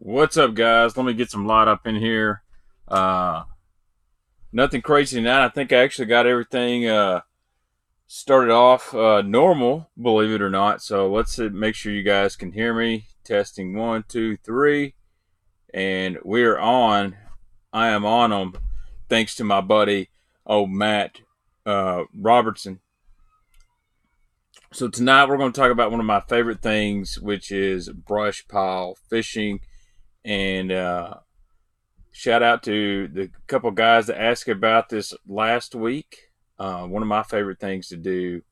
What's up, guys? Let me get some light up in here. Uh, Nothing crazy tonight. I think I actually got everything started off normal, believe it or not. So let's make sure you guys can hear me. Testing one, two, three, and we're on. I am on them, thanks to my buddy, Matt Robertson. So tonight we're going to talk about one of my favorite things, which is brush pile fishing, and shout out to the couple guys that asked about this last week. One of my favorite things to do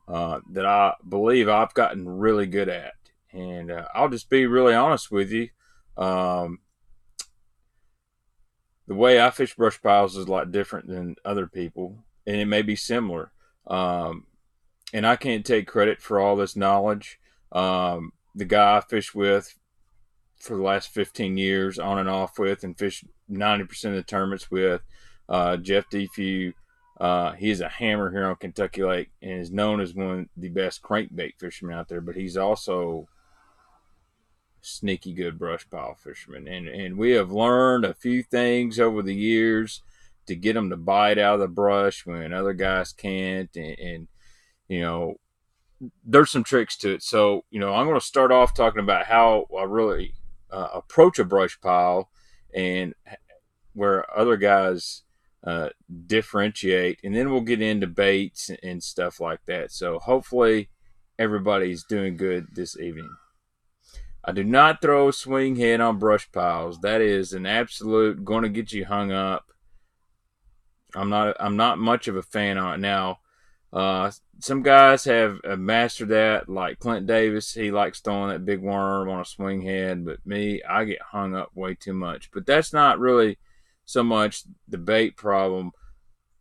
that I believe I've gotten really good at. And I'll just be really honest with you. Um, the way I fish brush piles is a lot different than other people, and it may be similar. Um, and I can't take credit for all this knowledge. The guy I fish with for the last 15 years, on and off with, and fished 90% of the tournaments with. Jeff Defew, he's a hammer here on Kentucky Lake and is known as one of the best crankbait fishermen out there, but he's also sneaky good brush pile fisherman. And we have learned a few things over the years to get them to bite out of the brush when other guys can't. And you know, there's some tricks to it. So, I'm going to start off talking about how I really approach a brush pile and where other guys differentiate, and then we'll get into baits and stuff like that. So hopefully everybody's doing good this evening. I do not throw swing head on brush piles. That is an absolute going to get you hung up. I'm not much of a fan on it now. Some guys have mastered that, like Clint Davis. He likes throwing that big worm on a swing head, but me, I get hung up way too much. But that's not really so much the bait problem.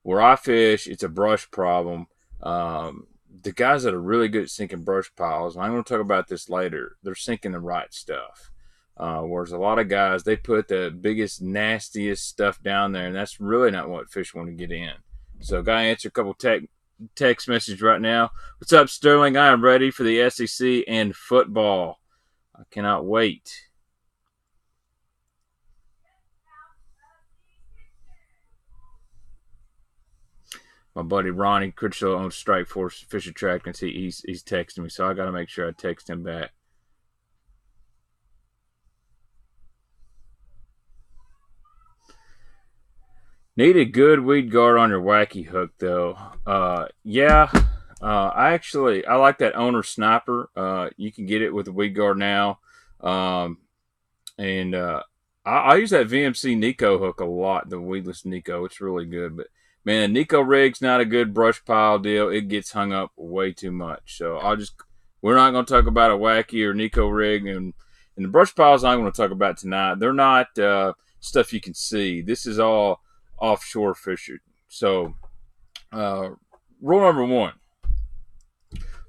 Where I fish, it's a brush problem. The guys that are really good at sinking brush piles, and I'm going to talk about this later, they're sinking the right stuff. Whereas a lot of guys, they put the biggest, nastiest stuff down there, and that's really not what fish want to get in. So, got to answer a couple text message right now. What's up, Sterling? I am ready for the SEC and football. I cannot wait. My buddy Ronnie Critchlow owns Strike Force Fish Attractants. He's texting me, so I got to make sure I text him back. Need a good weed guard on your wacky hook, though. Yeah. I like that owner sniper. You can get it with a weed guard now. Um, and I use that VMC Nico hook a lot, the weedless Nico. It's really good. But, man, Nico rig's not a good brush pile deal. It gets hung up way too much. So we're not going to talk about a wacky or Nico rig. And the brush piles I'm going to talk about tonight, they're not stuff you can see. This is all offshore fishing. So, rule number one: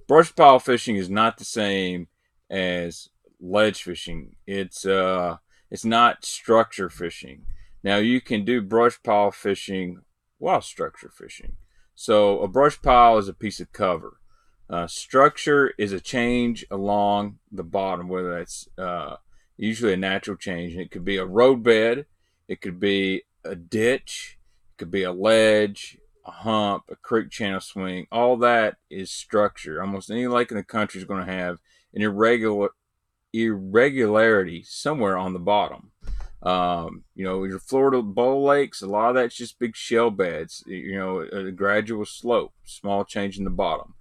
brush pile fishing is not the same as ledge fishing. It's not structure fishing. Now you can do brush pile fishing while structure fishing. So a brush pile is a piece of cover. Structure is a change along the bottom, whether that's usually a natural change. And it could be a roadbed, it could be a ditch, it could be a ledge, a hump, a creek channel swing. All that is structure. Almost any lake in the country is going to have an irregularity somewhere on the bottom. Your Florida bowl lakes, a lot of that's just big shell beds, a gradual slope, small change in the bottom.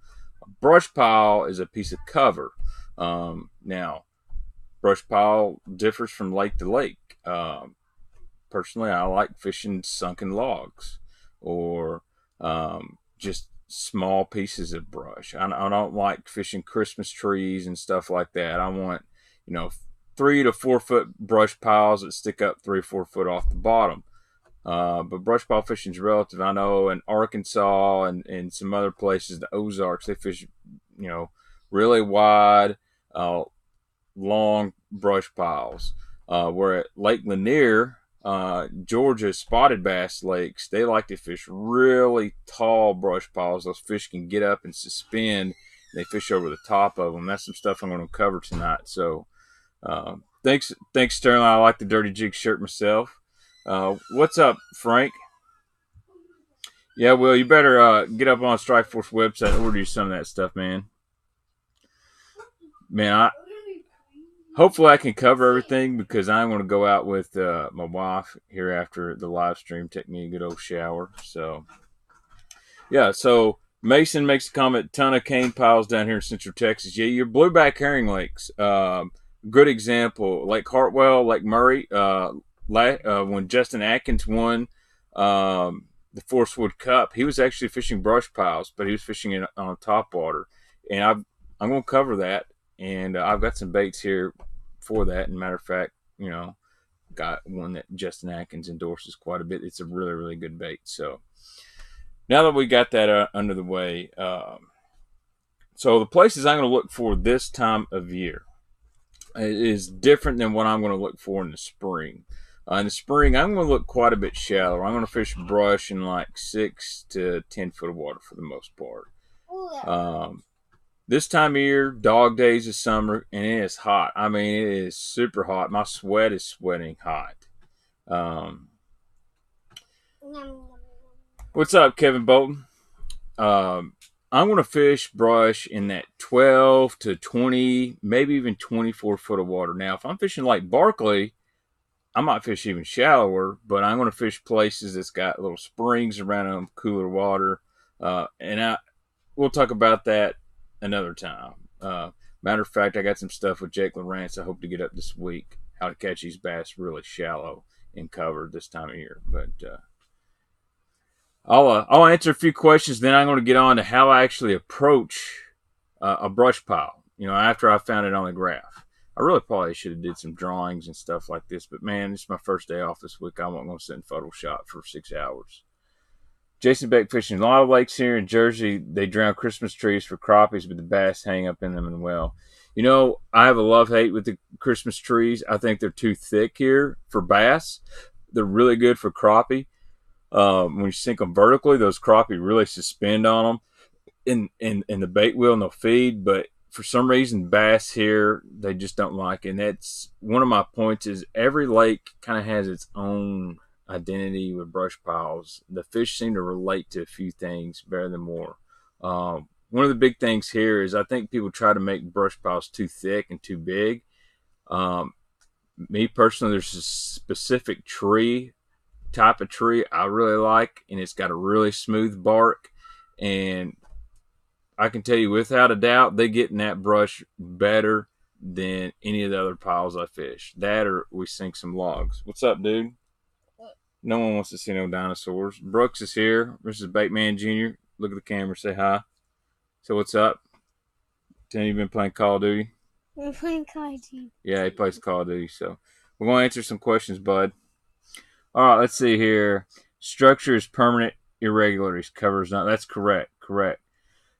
A brush pile is a piece of cover. Now, brush pile differs from lake to lake. Personally, I like fishing sunken logs or just small pieces of brush. I don't like fishing Christmas trees and stuff like that. I want, 3 to 4 foot brush piles that stick up 3 or 4 foot off the bottom. But brush pile fishing is relative. I know in Arkansas and some other places, the Ozarks, they fish, really wide, long brush piles. Where at Lake Lanier, Georgia spotted bass lakes, they like to fish really tall brush piles. Those fish can get up and suspend. They fish over the top of them. That's some stuff I'm going to cover tonight. So Thanks, Sterling. I like the Dirty Jig shirt myself. What's up, Frank? Yeah, well, you better get up on Strike Force website and order you some of that stuff, man. Man, hopefully I can cover everything because I'm going to go out with my wife here after the live stream, take me a good old shower. So, yeah, so Mason makes a comment, ton of cane piles down here in Central Texas. Yeah, your blueback herring lakes, good example. Lake Hartwell, Lake Murray, when Justin Atkins won the Forestwood Cup, he was actually fishing brush piles, but he was fishing it on top water. And I'm going to cover that, and I've got some baits here for that. And matter of fact, got one that Justin Atkins endorses quite a bit. It's a really, really good bait. So now that we got that under the way, so the places I'm going to look for this time of year is different than what I'm going to look for in the spring. In the spring, I'm going to look quite a bit shallower. I'm going to fish brush in like 6 to 10 foot of water for the most part. This time of year, dog days of summer, and it is hot. I mean, it is super hot. My sweat is sweating hot. What's up, Kevin Bolton? I'm going to fish brush in that 12 to 20, maybe even 24 foot of water. Now, if I'm fishing like Barkley, I might fish even shallower, but I'm going to fish places that's got little springs around them, cooler water. We'll talk about that another time. Matter of fact, I got some stuff with Jake Lawrence I hope to get up this week, how to catch these bass really shallow and covered this time of year. But I'll answer a few questions, then I'm going to get on to how I actually approach a brush pile, after I found it on the graph. I really probably should have did some drawings and stuff like this, but man, it's my first day off this week. I wasn't going to sit in Photoshop for 6 hours. Jason Beck fishing. A lot of lakes here in Jersey, they drown Christmas trees for crappies, but the bass hang up in them and well. I have a love-hate with the Christmas trees. I think they're too thick here for bass. They're really good for crappie. When you sink them vertically, those crappie really suspend on them in the bait wheel and they'll feed, but for some reason, bass here, they just don't like it. And that's one of my points is every lake kind of has its own identity with brush piles. The fish seem to relate to a few things better than more. One of the big things here is I think people try to make brush piles too thick and too big. Me personally, there's a specific type of tree I really like, and it's got a really smooth bark. And I can tell you without a doubt, they get in that brush better than any of the other piles I fish. That or we sink some logs. What's up, dude? No one wants to see no dinosaurs. Brooks is here. This is Baitman Jr. Look at the camera. Say hi. So what's up? Tell you been playing Call of Duty? We're playing Call of Duty. Yeah, he plays Call of Duty. So we're going to answer some questions, bud. All right, let's see here. Structure is permanent irregularities. Covers not. That's correct. Correct.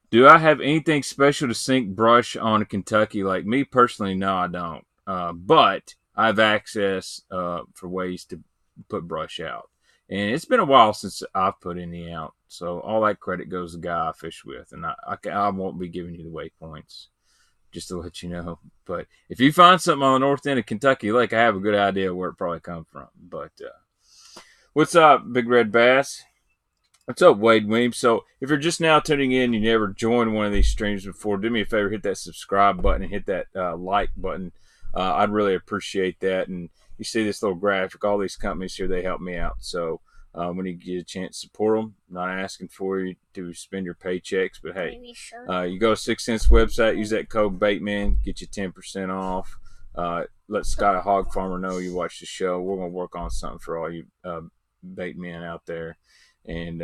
Do I have anything special to sink brush on a Kentucky lake? Me personally, no, I don't. But I have access for ways to put brush out. And it's been a while since I've put any out. So all that credit goes to the guy I fish with. And I won't be giving you the waypoints, just to let you know. But if you find something on the north end of Kentucky Lake, I have a good idea where it probably come from. But what's up, Big Red Bass? What's up, Wade Weems? So if you're just now tuning in, you never joined one of these streams before, do me a favor, hit that subscribe button and hit that like button. I'd really appreciate that. And you see this little graphic, all these companies here, they help me out. So when you get a chance to support them, I'm not asking for you to spend your paychecks, but hey, you go to 6 Cents website, use that code Baitman, get you 10% off. Let Scott a Hog Farmer know you watch the show. We're going to work on something for all you baitmen out there. And,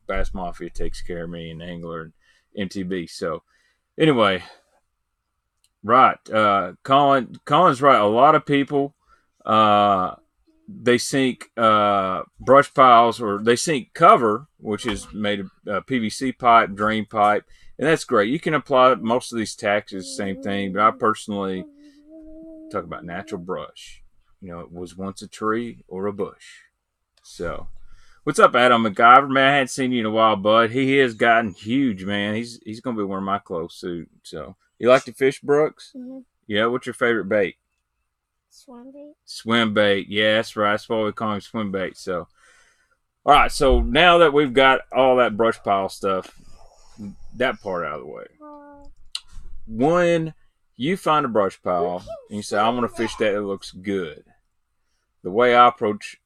Bass Mafia takes care of me and Angler and MTB. So, anyway, right. Colin's right. A lot of people, they sink brush piles or they sink cover, which is made of PVC pipe, drain pipe. And that's great. You can apply most of these taxes, same thing. But I personally talk about natural brush. It was once a tree or a bush. So, what's up, Adam MacGyver? Man, I hadn't seen you in a while, bud. He has gotten huge, man. He's going to be wearing my clothes soon. So, you like to fish, Brooks? Mm-hmm. Yeah, what's your favorite bait? Swim bait. Swim bait. Yeah, that's right. That's why we call him swim bait. So, all right. So now that we've got all that brush pile stuff, that part out of the way, when you find a brush pile and you say, "I want to fish that. It looks good." The way I approach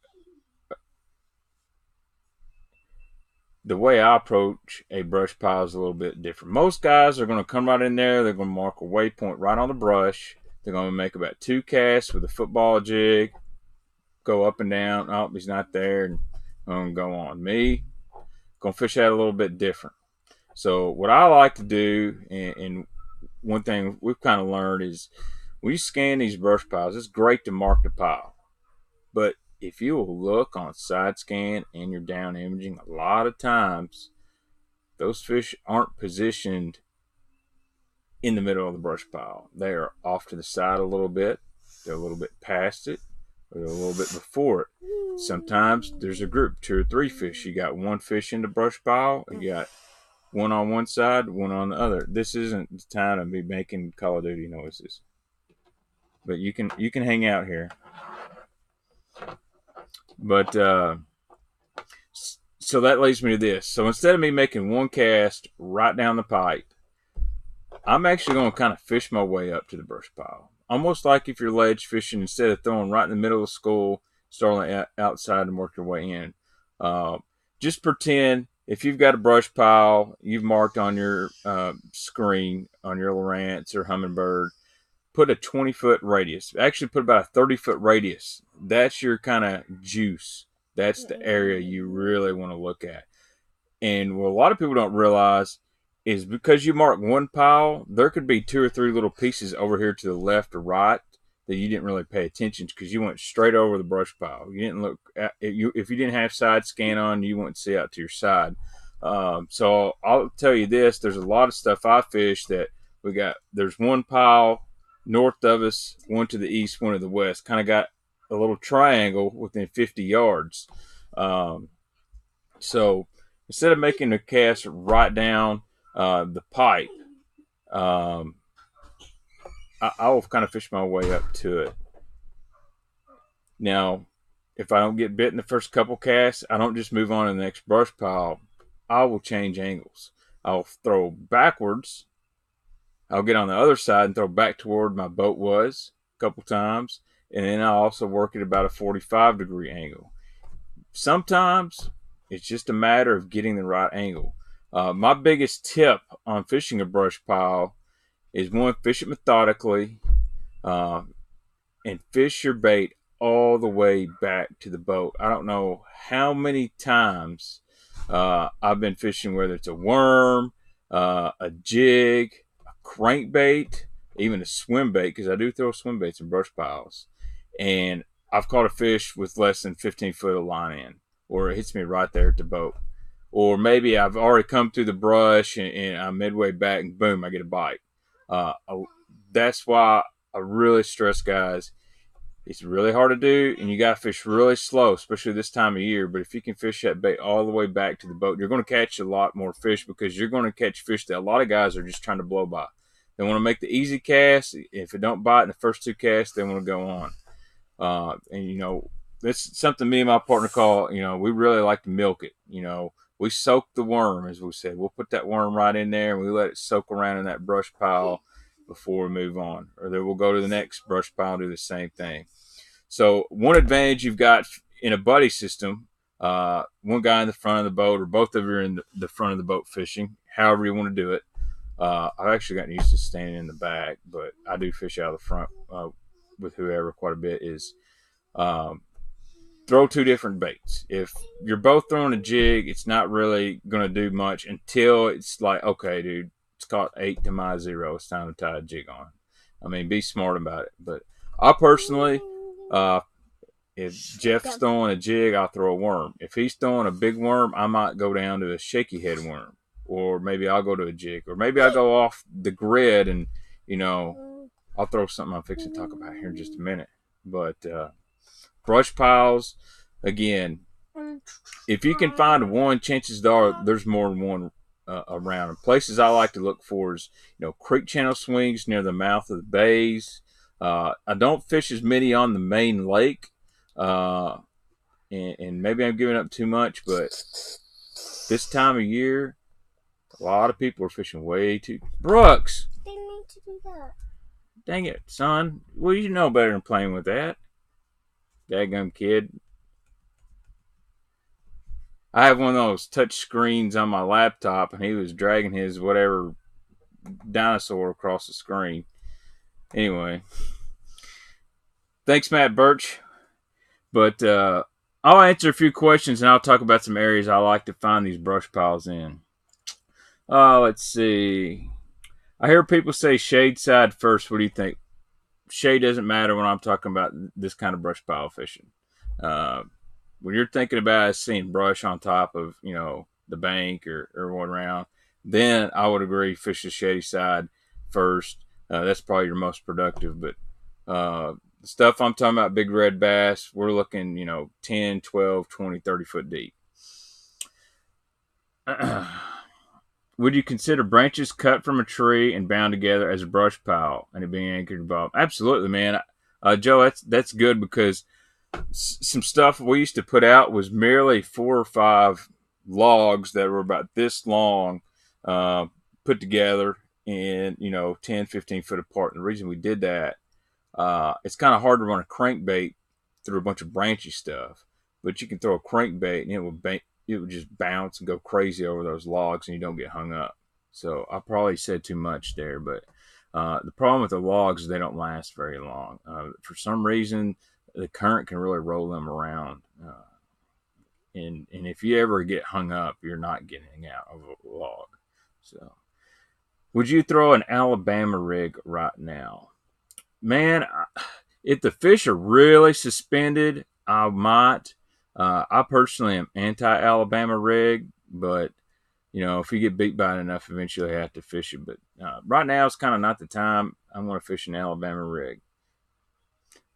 a brush pile is a little bit different. Most guys are going to come right in there. They're going to mark a waypoint right on the brush. They're going to make about 2 casts with a football jig, go up and down. Oh, he's not there, and I'm going to go on. Me, going to fish that a little bit different. So what I like to do, and one thing we've kind of learned is when you scan these brush piles, it's great to mark the pile. But if you will look on side scan and you're down imaging, a lot of times those fish aren't positioned in the middle of the brush pile. They are off to the side a little bit. They're a little bit past it, or they're a little bit before it. Sometimes there's a group, 2 or 3 fish. You got one fish in the brush pile. You got one on one side, one on the other. This isn't the time to be making Call of Duty noises. But you can hang out here. But so that leads me to this. So instead of me making one cast right down the pipe, I'm actually going to kind of fish my way up to the brush pile. Almost like if you're ledge fishing, instead of throwing right in the middle of the school, starting outside and work your way in. Just pretend if you've got a brush pile you've marked on your screen, on your Lowrance or Humminbird, put a 20-foot radius. Actually, put about a 30-foot radius. That's your kind of juice. That's the area you really want to look at. And what a lot of people don't realize is because you mark one pile, there could be 2 or 3 little pieces over here to the left or right that you didn't really pay attention to because you went straight over the brush pile. You didn't look at, if you didn't have side scan on, you wouldn't see out to your side. So I'll tell you this: there's a lot of stuff I fish that we got. There's one pile north of us, one to the east, one to the west. Kind of got a little triangle within 50 yards. So instead of making the cast right down the pipe, I will kind of fish my way up to it. Now, if I don't get bit in the first couple casts, I don't just move on to the next brush pile. I will change angles. I'll throw backwards. I'll get on the other side and throw back toward my boat was a couple times. And then I'll also work at about a 45-degree angle. Sometimes it's just a matter of getting the right angle. My biggest tip on fishing a brush pile is, one, fish it methodically, and fish your bait all the way back to the boat. I don't know how many times I've been fishing, whether it's a worm, a jig, a crankbait, even a swim bait, because I do throw swim baits in brush piles, and I've caught a fish with less than 15 foot of line in, or it hits me right there at the boat. Or maybe I've already come through the brush and I'm midway back and boom, I get a bite. That's why I really stress, guys, it's really hard to do, and you got to fish really slow, especially this time of year. But if you can fish that bait all the way back to the boat, you're going to catch a lot more fish, because you're going to catch fish that a lot of guys are just trying to blow by. They want to make the easy cast. If it don't bite in the first 2 casts, they want to go on. And, you know, that's something me and my partner call, you know, we really like to milk it. You know, we soak the worm, as we said. We'll put that worm right in there and we let it soak around in that brush pile before we move on. Or then we'll go to the next brush pile and do the same thing. So one advantage you've got in a buddy system, one guy in the front of the boat, or both of you are in the front of the boat fishing, however you want to do it. I've actually gotten used to standing in the back, but I do fish out of the front with whoever quite a bit, is throw 2 different baits. If you're both throwing a jig, it's not really going to do much until it's like, okay, dude, it's caught 8 to my 0. It's time to tie a jig on. I mean, be smart about it. But I personally, if Jeff's throwing a jig, I'll throw a worm. If he's throwing a big worm, I might go down to a shaky head worm. Or maybe I'll go to a jig. Or maybe I'll go off the grid and, you know, I'll throw something I'm fixing to talk about here in just a minute. But brush piles, again, if you can find one, chances are there's more than one around. And places I like to look for is, you know, creek channel swings near the mouth of the bays, I don't fish as many on the main lake, uh, and maybe I'm giving up too much, but this time of year, a lot of people are fishing way too. Brooks, Didn't mean to do that. dang it, son. Well, you know better than playing with that. Daggum kid. I have one of those touch screens on my laptop, and he was dragging his whatever dinosaur across the screen. Anyway, thanks, Matt Birch. But I'll answer a few questions, and I'll talk about some areas I like to find these brush piles in. Let's see. I hear people say shade side first. What do you think? Shade doesn't matter when I'm talking about this kind of brush pile fishing. Uh, when you're thinking about seeing brush on top of, the bank or one around, then I would agree fish the shady side first. That's probably your most productive. But the stuff I'm talking about, big red bass, we're looking, 10, 12, 20, 30 foot deep. Would you consider branches cut from a tree and bound together as a brush pile and it being anchored above? Absolutely, man. Joe, that's good because some stuff we used to put out was merely 4 or 5 logs that were about this long, put together and 10, 15 foot apart. And the reason we did that, it's kind of hard to run a crankbait through a bunch of branchy stuff, but you can throw a crankbait and it would just bounce and go crazy over those logs and you don't get hung up. So I probably said too much there, but the problem with the logs is they don't last very long. For some reason, the current can really roll them around. And if you ever get hung up, you're not getting out of a log. So, would you throw an Alabama rig right now? Man, if the fish are really suspended, I might. I personally am anti-Alabama rig, but if you get beat by it enough, eventually you have to fish it. But right now, it's kind of not the time. I'm going to fish an Alabama rig.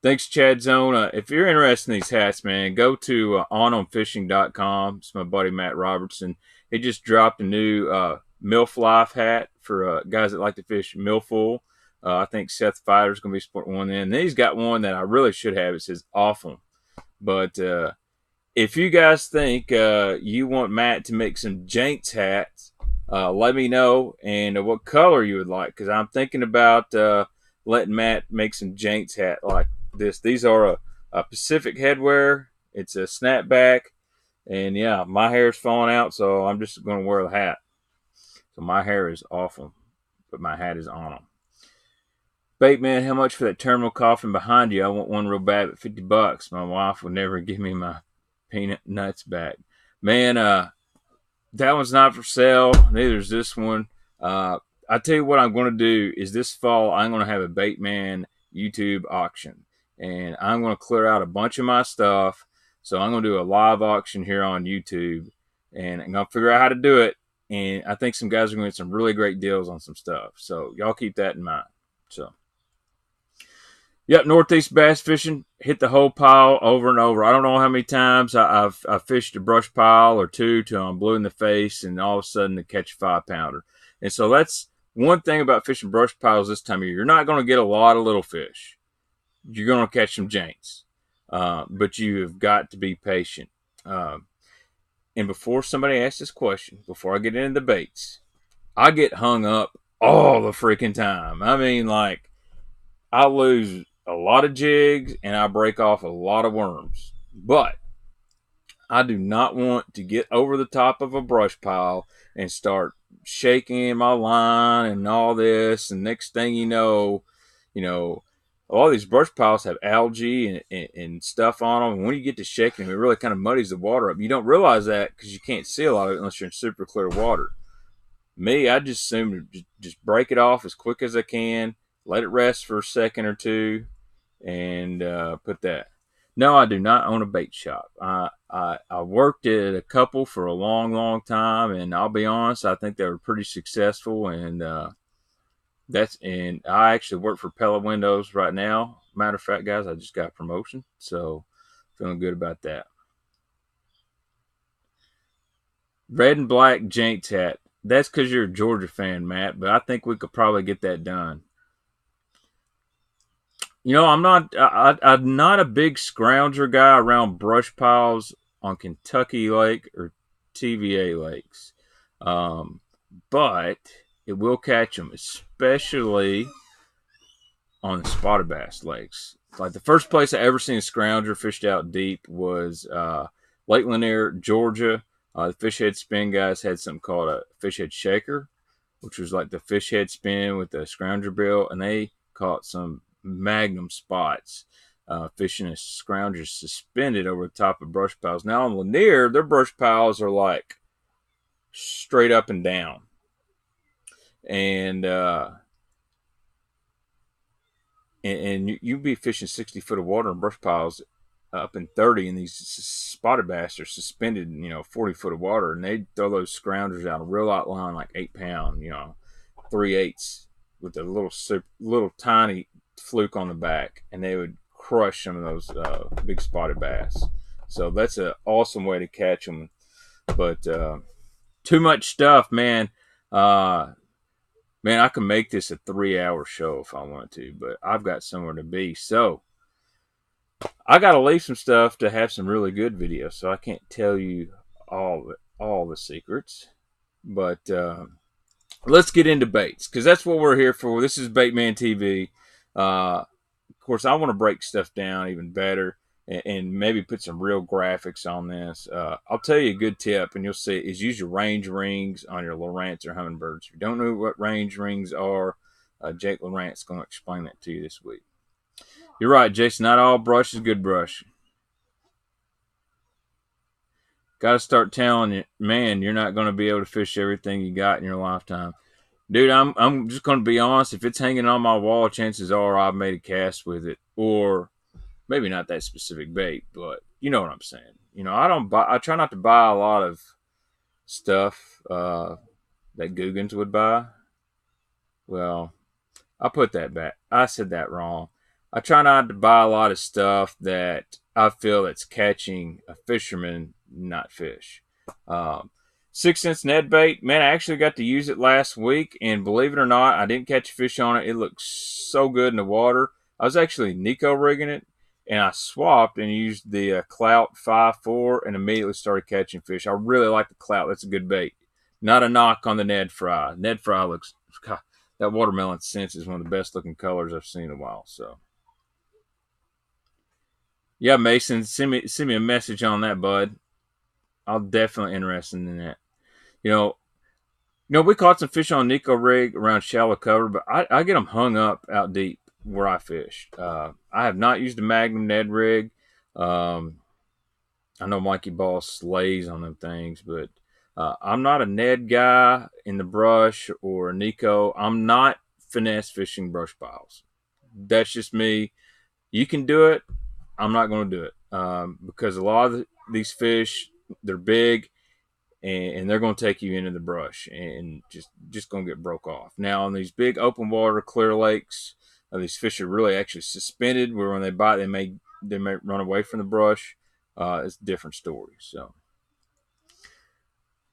Thanks, Chad Zone. If you're interested in these hats, man, go to ononfishing.com. It's my buddy Matt Robertson. He just dropped a new MILF Life hat for guys that like to fish milfoil. I think Seth Fighter's going to be sporting one then. And then he's got one that I really should have. It says awful. But if you guys think you want Matt to make some Jaints hats, let me know and what color you would like. Because I'm thinking about letting Matt make some Jaints hat like this. These are a Pacific headwear. It's a snapback. And yeah, my hair's falling out, so I'm just going to wear the hat. So my hair is awful, but my hat is on them. Baitman, how much for that terminal coffin behind you? I want one real bad at $50. My wife would never give me my peanut nuts back. Man, that one's not for sale. Neither is this one. I tell you what I'm going to do is this fall I'm going to have a Baitman YouTube auction. And I'm going to clear out a bunch of my stuff. So I'm going to do a live auction here on YouTube. And I'm going to figure out how to do it. And I think some guys are going to get some really great deals on some stuff. So y'all keep that in mind. So. Yep, Northeast bass fishing, hit the whole pile over and over. I don't know how many times I've fished a brush pile or two till I'm blue in the face and all of a sudden to catch a 5-pounder. And so that's one thing about fishing brush piles this time of year. You're not going to get a lot of little fish. You're going to catch some Jaints. But you have got to be patient. And before somebody asks this question, before I get into the baits, I get hung up all the freaking time. I mean, like, I lose a lot of jigs and I break off a lot of worms. But I do not want to get over the top of a brush pile and start shaking my line and all this. And next thing you know, all these brush piles have algae and stuff on them. And when you get to shaking them, it really kind of muddies the water up. You don't realize that because you can't see a lot of it unless you're in super clear water. Me, I just assume to just break it off as quick as I can, let it rest for a second or two, and put that. No, I do not own a bait shop. I worked at a couple for a long, long time, and I'll be honest, I think they were pretty successful. And I actually work for Pella Windows right now. Matter of fact, guys, I just got a promotion, so feeling good about that. Red and black Jaints hat. That's because you're a Georgia fan, Matt, but I think we could probably get that done. I'm not a big scrounger guy around brush piles on Kentucky Lake or TVA lakes, um, but it will catch them, especially on the spotted bass lakes. Like the first place I ever seen a scrounger fished out deep was Lake Lanier, Georgia. The fish head spin guys had something called a fish head shaker, which was like the fish head spin with the scrounger bill, and they caught some Magnum spots. Fishing a scrounger suspended over the top of brush piles. Now on Lanier, their brush piles are like straight up and down, and you'd be fishing 60 foot of water in brush piles up in 30, and these spotted bass are suspended in 40 foot of water, and they throw those scroungers out a real light line, like 8 pound, 3/8 with a little tiny fluke on the back, and they would crush some of those big spotted bass. So that's an awesome way to catch them. But too much stuff, man. Man, I can make this a 3-hour show if I want to, but I've got somewhere to be. So I got to leave some stuff to have some really good videos. So I can't tell you all the secrets. But let's get into baits, because that's what we're here for. This is Baitman TV. Of course, I want to break stuff down even better and maybe put some real graphics on this. I'll tell you a good tip, and you'll see, is use your range rings on your Lowrance or Humminbirds. If you don't know what range rings are, Jake Lowrance is going to explain that to you this week. You're right, Jason. Not all brush is good brush. Got to start telling you, man, you're not going to be able to fish everything you got in your lifetime. Dude, I'm just going to be honest. If it's hanging on my wall, chances are I've made a cast with it, or maybe not that specific bait, but you know what I'm saying. I try not to buy a lot of stuff that Googans would buy. Well, I put that back. I said that wrong. I try not to buy a lot of stuff that I feel that's catching a fisherman, not fish. Um, 6 cents Ned bait, man, I actually got to use it last week, and believe it or not, I didn't catch a fish on it. It looked so good in the water. I was actually Nico rigging it, and I swapped and used the Clout 5.4 and immediately started catching fish. I really like the Clout. That's a good bait. Not a knock on the Ned Fry. Ned Fry looks, God, that watermelon scent is one of the best looking colors I've seen in a while. So, yeah, Mason, send me a message on that, bud. I'm definitely interested in that. You know, we caught some fish on Nico rig around shallow cover, but I get them hung up out deep where I fish. I have not used a Magnum Ned rig. I know Mikey Ball slays on them things, but I'm not a Ned guy in the brush or a Nico. I'm not finesse fishing brush piles. That's just me. You can do it. I'm not going to do it because a lot of these fish, they're big, and they're going to take you into the brush and just going to get broke off. Now, on these big open water clear lakes, these fish are really actually suspended, where when they bite, they may run away from the brush. It's a different story. So,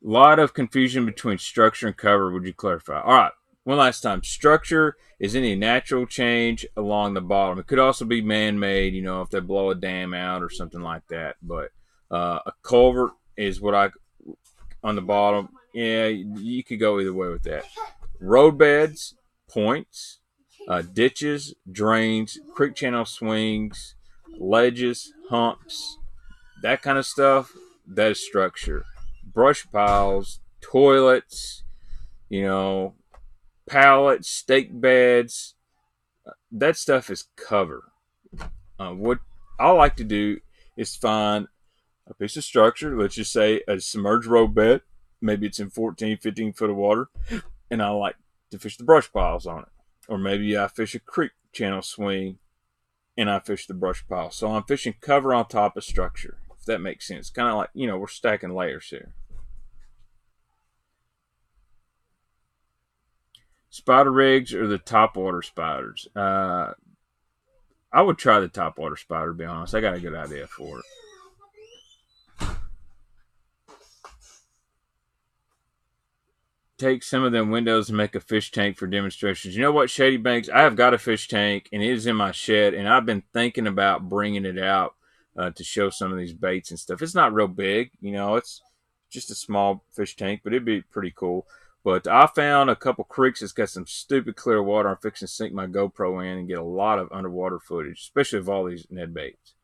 a lot of confusion between structure and cover. Would you clarify? All right. One last time. Structure is any natural change along the bottom. It could also be man-made, if they blow a dam out or something like that. But a culvert is what on the bottom. Yeah, you could go either way with that. Road beds, points, ditches, drains, creek channel swings, ledges, humps, that kind of stuff. That is structure. Brush piles, toilets, pallets, stake beds. That stuff is cover. What I like to do is find a piece of structure, let's just say a submerged road bed. Maybe it's in 14, 15 foot of water, and I like to fish the brush piles on it. Or maybe I fish a creek channel swing and I fish the brush pile. So I'm fishing cover on top of structure, if that makes sense. Kind of like, we're stacking layers here. Spider rigs or the topwater spiders? I would try the topwater spider, to be honest. I got a good idea for it. take some of them windows and make a fish tank for demonstrations. You know what, Shady Banks? I have got a fish tank, and it is in my shed, and I've been thinking about bringing it out to show some of these baits and stuff. It's not real big, it's just a small fish tank, but it'd be pretty cool. But I found a couple creeks that's got some stupid clear water. I'm fixing to sink my GoPro in and get a lot of underwater footage, especially of all these Ned baits.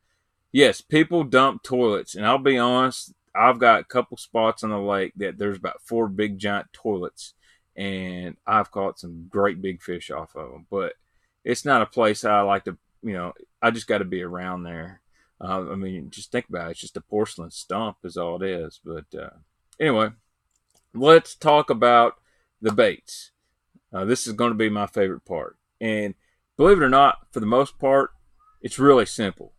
Yes, people dump toilets, and I'll be honest, I've got a couple spots on the lake that there's about 4 big giant toilets, and I've caught some great big fish off of them. But it's not a place I like to, I just got to be around there. Just think about it. It's just a porcelain stump is all it is. But anyway, let's talk about the baits. This is going to be my favorite part. And believe it or not, for the most part, it's really simple.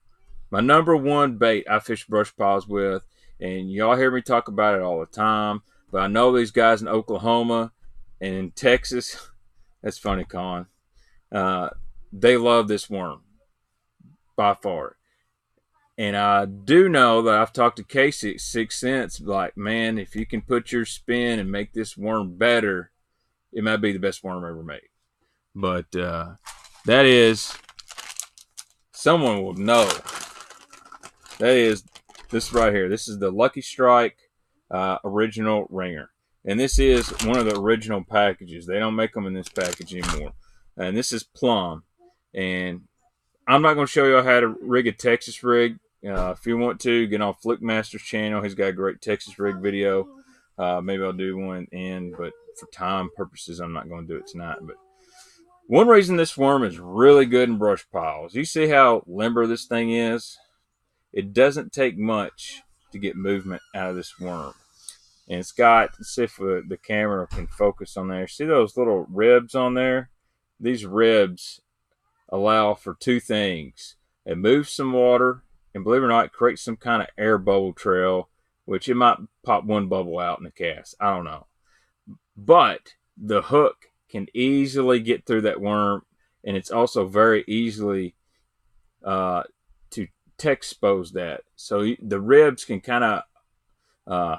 My number one bait I fish brush piles with, and y'all hear me talk about it all the time, but I know these guys in Oklahoma and in Texas, that's funny, Con, they love this worm by far. And I do know that I've talked to Casey at 6 Cents, like, man, if you can put your spin and make this worm better, it might be the best worm ever made. But that is, someone will know. That is this right here. This is the Lucky Strike original Wringer. And this is one of the original packages. They don't make them in this package anymore. And this is plum. And I'm not going to show you how to rig a Texas rig. If you want to, get on Flickmaster's channel. He's got a great Texas rig video. Maybe I'll do one in, but for time purposes, I'm not going to do it tonight. But one reason this worm is really good in brush piles, you see how limber this thing is? It doesn't take much to get movement out of this worm. And it's got, let's see if the camera can focus on there. See those little ribs on there? These ribs allow for 2 things. It moves some water, and believe it or not, it creates some kind of air bubble trail, which it might pop one bubble out in the cast. I don't know. But the hook can easily get through that worm, and it's also very easily to expose that. So the ribs can kind of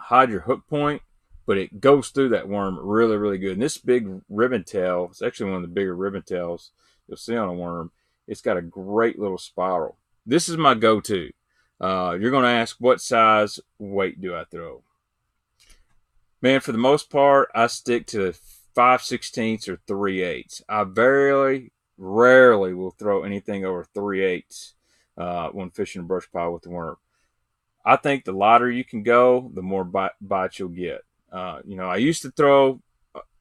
hide your hook point, but it goes through that worm really, really good. And this big ribbon tail, it's actually one of the bigger ribbon tails you'll see on a worm. It's got a great little spiral. This is my go-to. You're going to ask, what size weight do I throw? Man, for the most part, I stick to 5/16 or 3/8. I very rarely will throw anything over 3/8 when fishing a brush pile with the worm. I think the lighter you can go, the more bites you'll get. I used to throw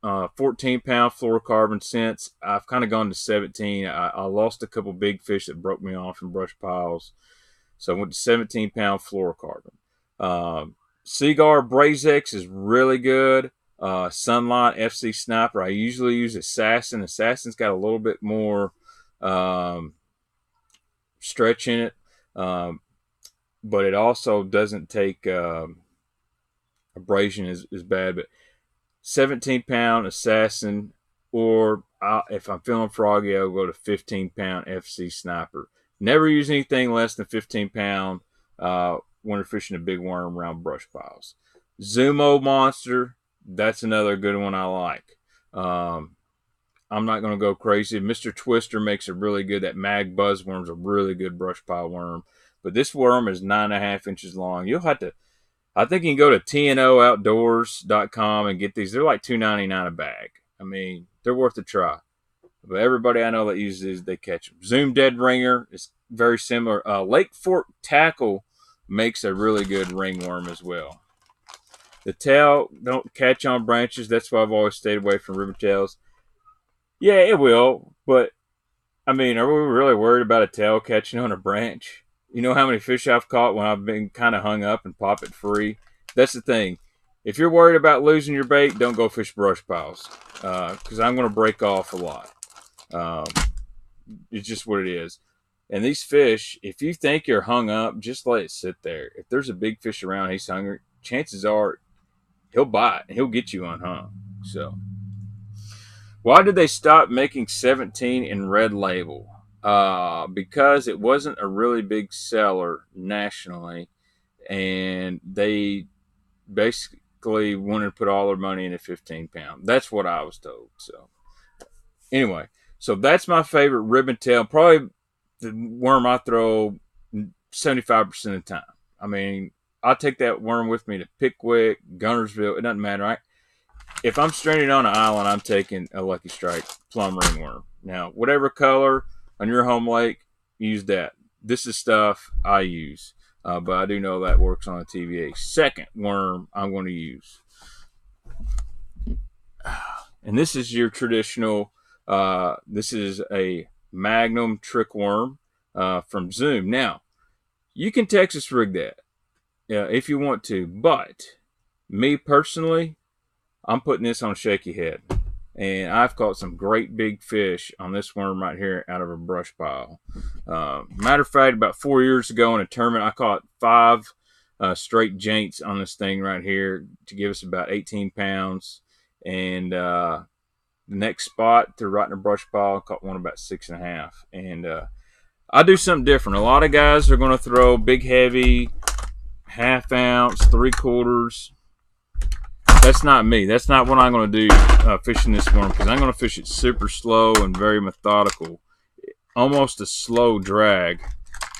14-pound fluorocarbon. Since I've kind of gone to 17. I lost a couple big fish that broke me off in brush piles, so I went to 17-pound fluorocarbon. Seaguar Brazex is really good. Sunlight FC Sniper, I usually use Assassin. Assassin's got a little bit more stretch in it, but it also doesn't take abrasion as bad. But 17-pound Assassin, or if I'm feeling froggy, I'll go to 15-pound FC Sniper. Never use anything less than 15-pound when you're fishing a big worm around brush piles. Zumo Monster, that's another good one I like. I'm not going to go crazy. Mr. Twister makes a really good, that Mag Buzzworm's a really good brush pile worm. But this worm is 9.5 inches long. You'll have to, I think you can go to tnooutdoors.com and get these. They're like $2.99 a bag. I mean, they're worth a try. But everybody I know that uses these, they catch them. Zoom Dead Wringer is very similar. Lake Fork Tackle makes a really good ringworm as well. The tail don't catch on branches. That's why I've always stayed away from river tails. Yeah, it will, but I mean, are we really worried about a tail catching on a branch? You know how many fish I've caught when I've been kind of hung up and pop it free? That's the thing. If you're worried about losing your bait, don't go fish brush piles, because I'm going to break off a lot. It's just what it is. And these fish, if you think you're hung up, just let it sit there. If there's a big fish around, he's hungry, chances are he'll bite and he'll get you unhung. So, why did they stop making 17 in red label? Because it wasn't a really big seller nationally, and they basically basically wanted to put all their money in a 15-pound. That's what I was told. So anyway, so that's my favorite ribbon tail. Probably the worm I throw 75% of the time. I mean, I'll take that worm with me to Pickwick, Gunnersville. It doesn't matter. If I'm stranded on an island, I'm taking a Lucky Strike plum ringworm. Now, whatever color on your home lake, use that. This is stuff I use, but I do know that works on a TVA. Second worm I'm going to use, and this is your traditional. This is a Magnum trick worm from Zoom. Now, you can Texas rig that if you want to, but me personally, I'm putting this on a shaky head. And I've caught some great big fish on this worm right here out of a brush pile. Matter of fact, about 4 years ago in a tournament, I caught 5 straight Jaints on this thing right here to give us about 18 pounds. And the next spot to right in a brush pile, I caught one about 6.5. And I do something different. A lot of guys are going to throw big, heavy, half ounce, 3/4. That's not me. That's not what I'm going to do fishing this worm, because I'm going to fish it super slow and very methodical, almost a slow drag.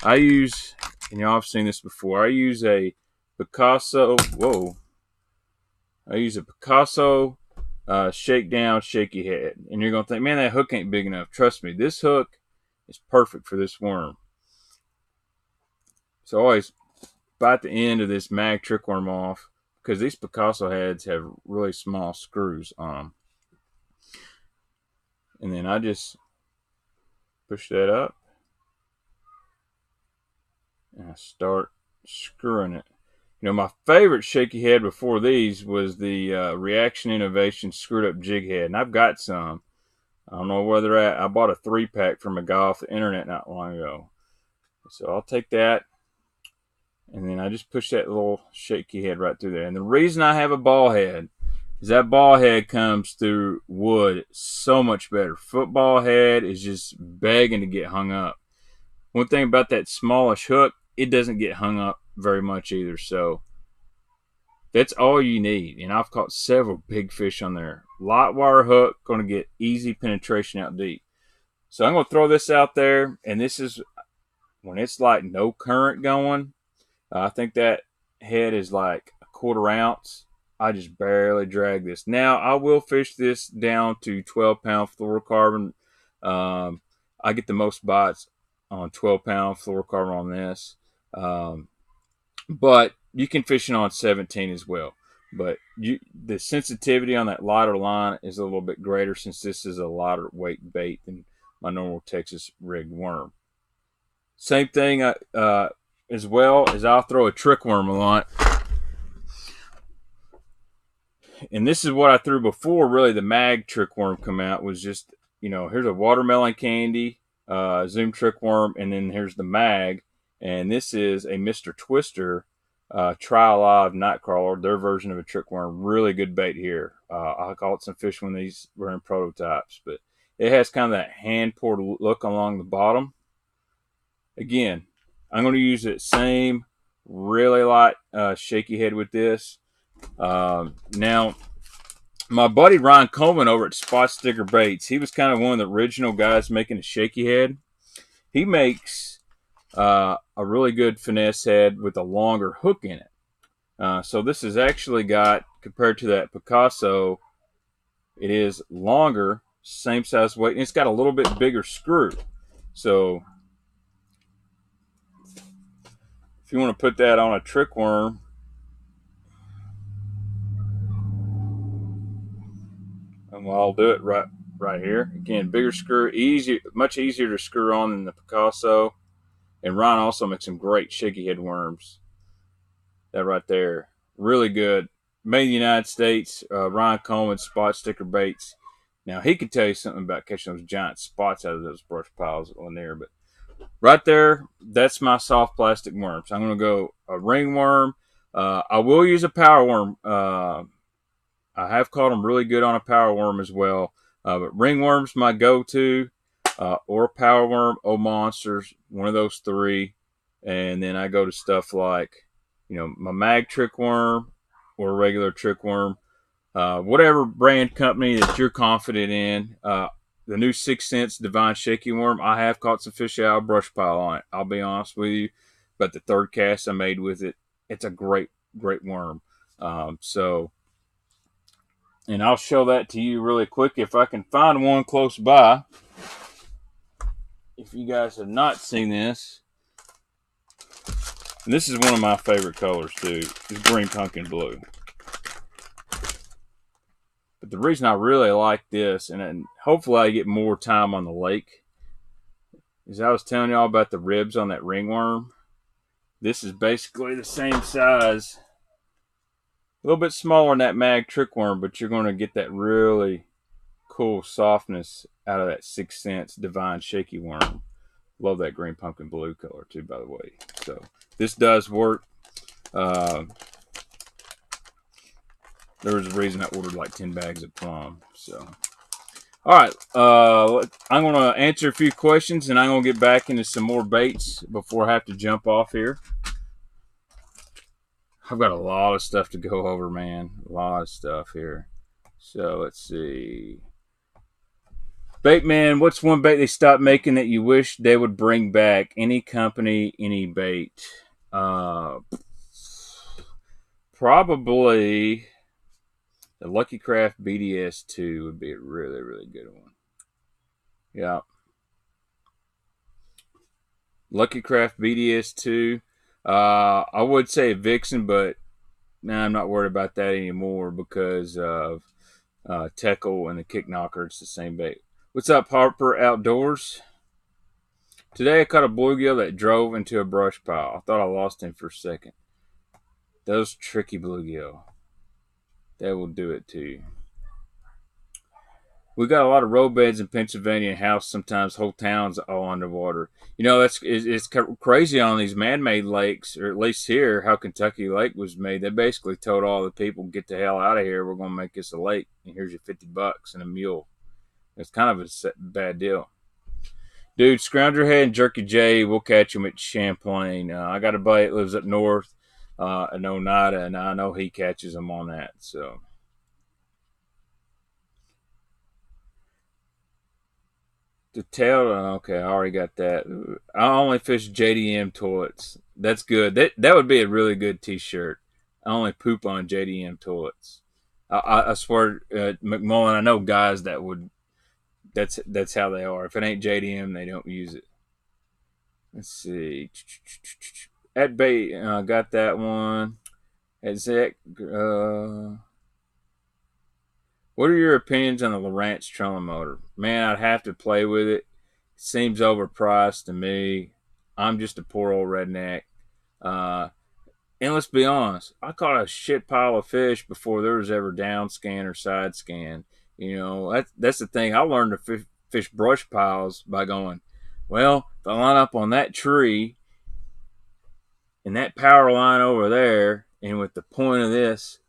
I use, and y'all have seen this before, I use a Picasso, shakedown, shaky head. And you're going to think, man, that hook ain't big enough. Trust me, this hook is perfect for this worm. So always bite the end of this mag trick worm off, because these Picasso heads have really small screws on them. And then I just push that up and I start screwing it. You know, my favorite shaky head before these was the Reaction Innovation screwed up jig head. And I've got some. I don't know where they're at. I bought a 3-pack from a guy off the internet not long ago. So I'll take that. And then I just push that little shaky head right through there. And the reason I have a ball head is that ball head comes through wood so much better. Football head is just begging to get hung up. One thing about that smallish hook, it doesn't get hung up very much either. So that's all you need. And I've caught several big fish on there. Light wire hook, going to get easy penetration out deep. So I'm going to throw this out there. And this is when it's like no current going. I think that head is like 1/4 ounce. I just barely drag this. Now, I will fish this down to 12-pound fluorocarbon. I get the most bites on 12-pound fluorocarbon on this. But you can fish it on 17 as well. But the sensitivity on that lighter line is a little bit greater, since this is a lighter weight bait than my normal Texas rigged worm. Same thing as well as I'll throw a trick worm a lot. And this is what I threw before really the mag trick worm come out, was just, you know, here's a watermelon candy, Zoom trick worm, and then here's the mag. And this is a Mr. Twister Try Alive Nightcrawler, their version of a trick worm. Really good bait here. I caught some fish when these were in prototypes, but it has kind of that hand poured look along the bottom. Again, I'm going to use that same really light shaky head with this. Now, my buddy Ryan Coleman over at Spot Sticker Baits, he was kind of one of the original guys making a shaky head. He makes a really good finesse head with a longer hook in it. So this has actually got, compared to that Picasso, it is longer, same size weight, and it's got a little bit bigger screw. So if you want to put that on a trick worm, and I'll do it right here. Again, bigger screw, much easier to screw on than the Picasso. And Ryan also makes some great shaky head worms. That right there, really good. Made in the United States. Ryan Coleman, Spot Sticker Baits. Now he could tell you something about catching those giant spots out of those brush piles on there, but right there, that's my soft plastic worm. So I'm going to go a ringworm. I will use a power worm. I have caught them really good on a power worm as well. But ringworm's my go-to. Or power worm, monsters, one of those 3. And then I go to stuff like, you know, my mag trick worm, or a regular trick worm. Whatever brand company that you're confident in. The new 6 Cents Divine Shaky Worm, I have caught some fish out of brush pile on it. I'll be honest with you. But the third cast I made with it, it's a great, great worm. And I'll show that to you really quick if I can find one close by. If you guys have not seen this, and this is one of my favorite colors too, is green pumpkin blue. But the reason I really like this, and hopefully I get more time on the lake, is I was telling y'all about the ribs on that ringworm. This is basically the same size, a little bit smaller than that mag trick worm, but you're going to get that really cool softness out of that 6 Cents Divine Shaky Worm. Love that green pumpkin blue color too, by the way. So this does work. There was a reason I ordered like 10 bags of plum. So, all right, I'm going to answer a few questions, and I'm going to get back into some more baits before I have to jump off here. I've got a lot of stuff to go over, man. A lot of stuff here. So let's see. Baitman, what's one bait they stopped making that you wish they would bring back? Any company, any bait? Probably the Lucky Craft BDS 2 would be a really, really good one. Yeah. Lucky Craft BDS 2. I would say Vixen, but I'm not worried about that anymore because of Teckle and the Kick Knocker. It's the same bait. What's up, Harper Outdoors? Today I caught a bluegill that drove into a brush pile. I thought I lost him for a second. Those tricky bluegill. They will do it to you. We got a lot of road beds in Pennsylvania and house sometimes whole towns all underwater. You know, it's crazy on these man-made lakes, or at least here, how Kentucky Lake was made. They basically told all the people, get the hell out of here. We're going to make this a lake, and here's your $50 and a mule. It's kind of a bad deal. Dude, Scroungerhead and Jerky J, we'll catch him at Champlain. I got a buddy that lives up north in Oneida, and I know he catches them on that. So, the tail, okay, I already got that. I only fish JDM toilets. That's good. That would be a really good T-shirt. I only poop on JDM toilets. I swear, McMullen, I know guys that would. That's how they are. If it ain't JDM, they don't use it. Let's see. At bait, got that one. At Zach, what are your opinions on the Lowrance trolling motor? Man, I'd have to play with it. Seems overpriced to me. I'm just a poor old redneck. And let's be honest, I caught a shit pile of fish before there was ever down scan or side scan. You know, that's the thing. I learned to fish brush piles by going, well, if I line up on that tree and that power line over there, and with the point of this,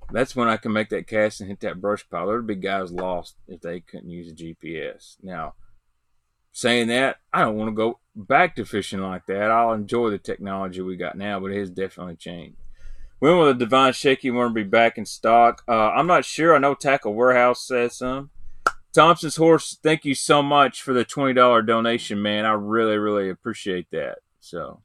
that's when I can make that cast and hit that brush pile. There'd be guys lost if they couldn't use a GPS. Now, saying that, I don't want to go back to fishing like that. I'll enjoy the technology we got now, but it has definitely changed. When will the Divine Shaky Worm be back in stock? I'm not sure. I know Tackle Warehouse says some. Thompson's Horse, thank you so much for the $20 donation, man. I really, really appreciate that. So,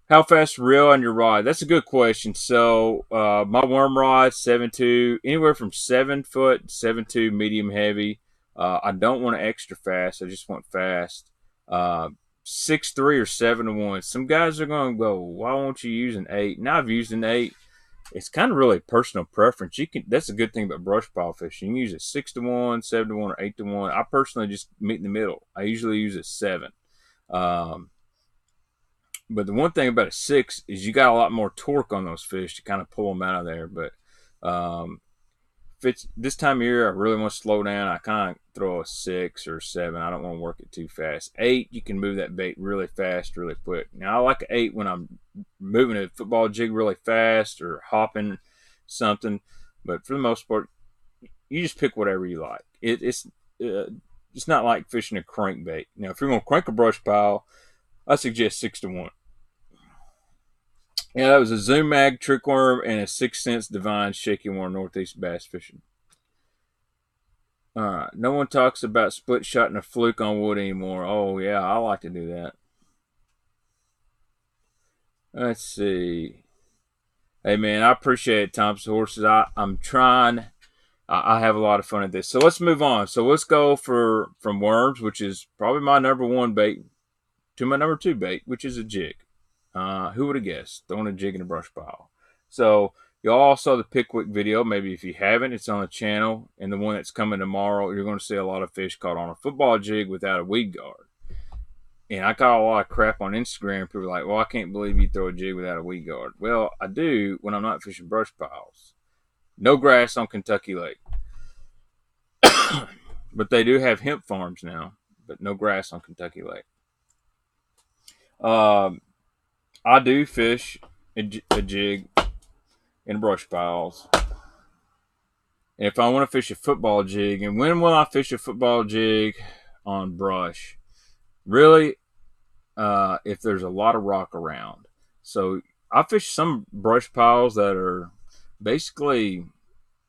how fast reel on your rod? That's a good question. So, my worm rod, 7.2, anywhere from 7 foot, 7.2, medium heavy. I don't want extra fast. I just want fast. 6.3 or 7-1. Some guys are going to go, why won't you use an 8? And I've used an 8. It's kind of really personal preference. That's a good thing about brush pile fishing. You can use a 6-1, 7-1, or 8-1. I personally just meet in the middle. I usually use a 7. But the one thing about a 6 is you got a lot more torque on those fish to kind of pull them out of there. But if it's this time of year, I really want to slow down, I kind of throw a 6 or 7. I don't want to work it too fast. 8, you can move that bait really fast, really quick. Now, I like an 8 when I'm moving a football jig really fast or hopping something. But for the most part, you just pick whatever you like. It's not like fishing a crankbait. Now, if you're going to crank a brush pile, I suggest 6-1. Yeah, that was a Zoom Mag trick worm and a 6 Sense Divine shaky worm northeast bass fishing. All right. No one talks about split shot and a fluke on wood anymore. Oh yeah, I like to do that. Let's see. Hey man, I appreciate it, Thompson Horses. I'm trying. I have a lot of fun at this. So let's move on. So let's go from worms, which is probably my number one bait, to my number two bait, which is a jig. Who would have guessed? Throwing a jig in a brush pile. So you all saw the Pickwick video. Maybe if you haven't, it's on the channel. And the one that's coming tomorrow, you're going to see a lot of fish caught on a football jig without a weed guard. And I got a lot of crap on Instagram. People are like, well, I can't believe you throw a jig without a weed guard. Well, I do when I'm not fishing brush piles. No grass on Kentucky Lake. But they do have hemp farms now, but no grass on Kentucky Lake. I do fish a jig in brush piles. And if I want to fish a football jig, and when will I fish a football jig on brush? Really, if there's a lot of rock around. So I fish some brush piles that are basically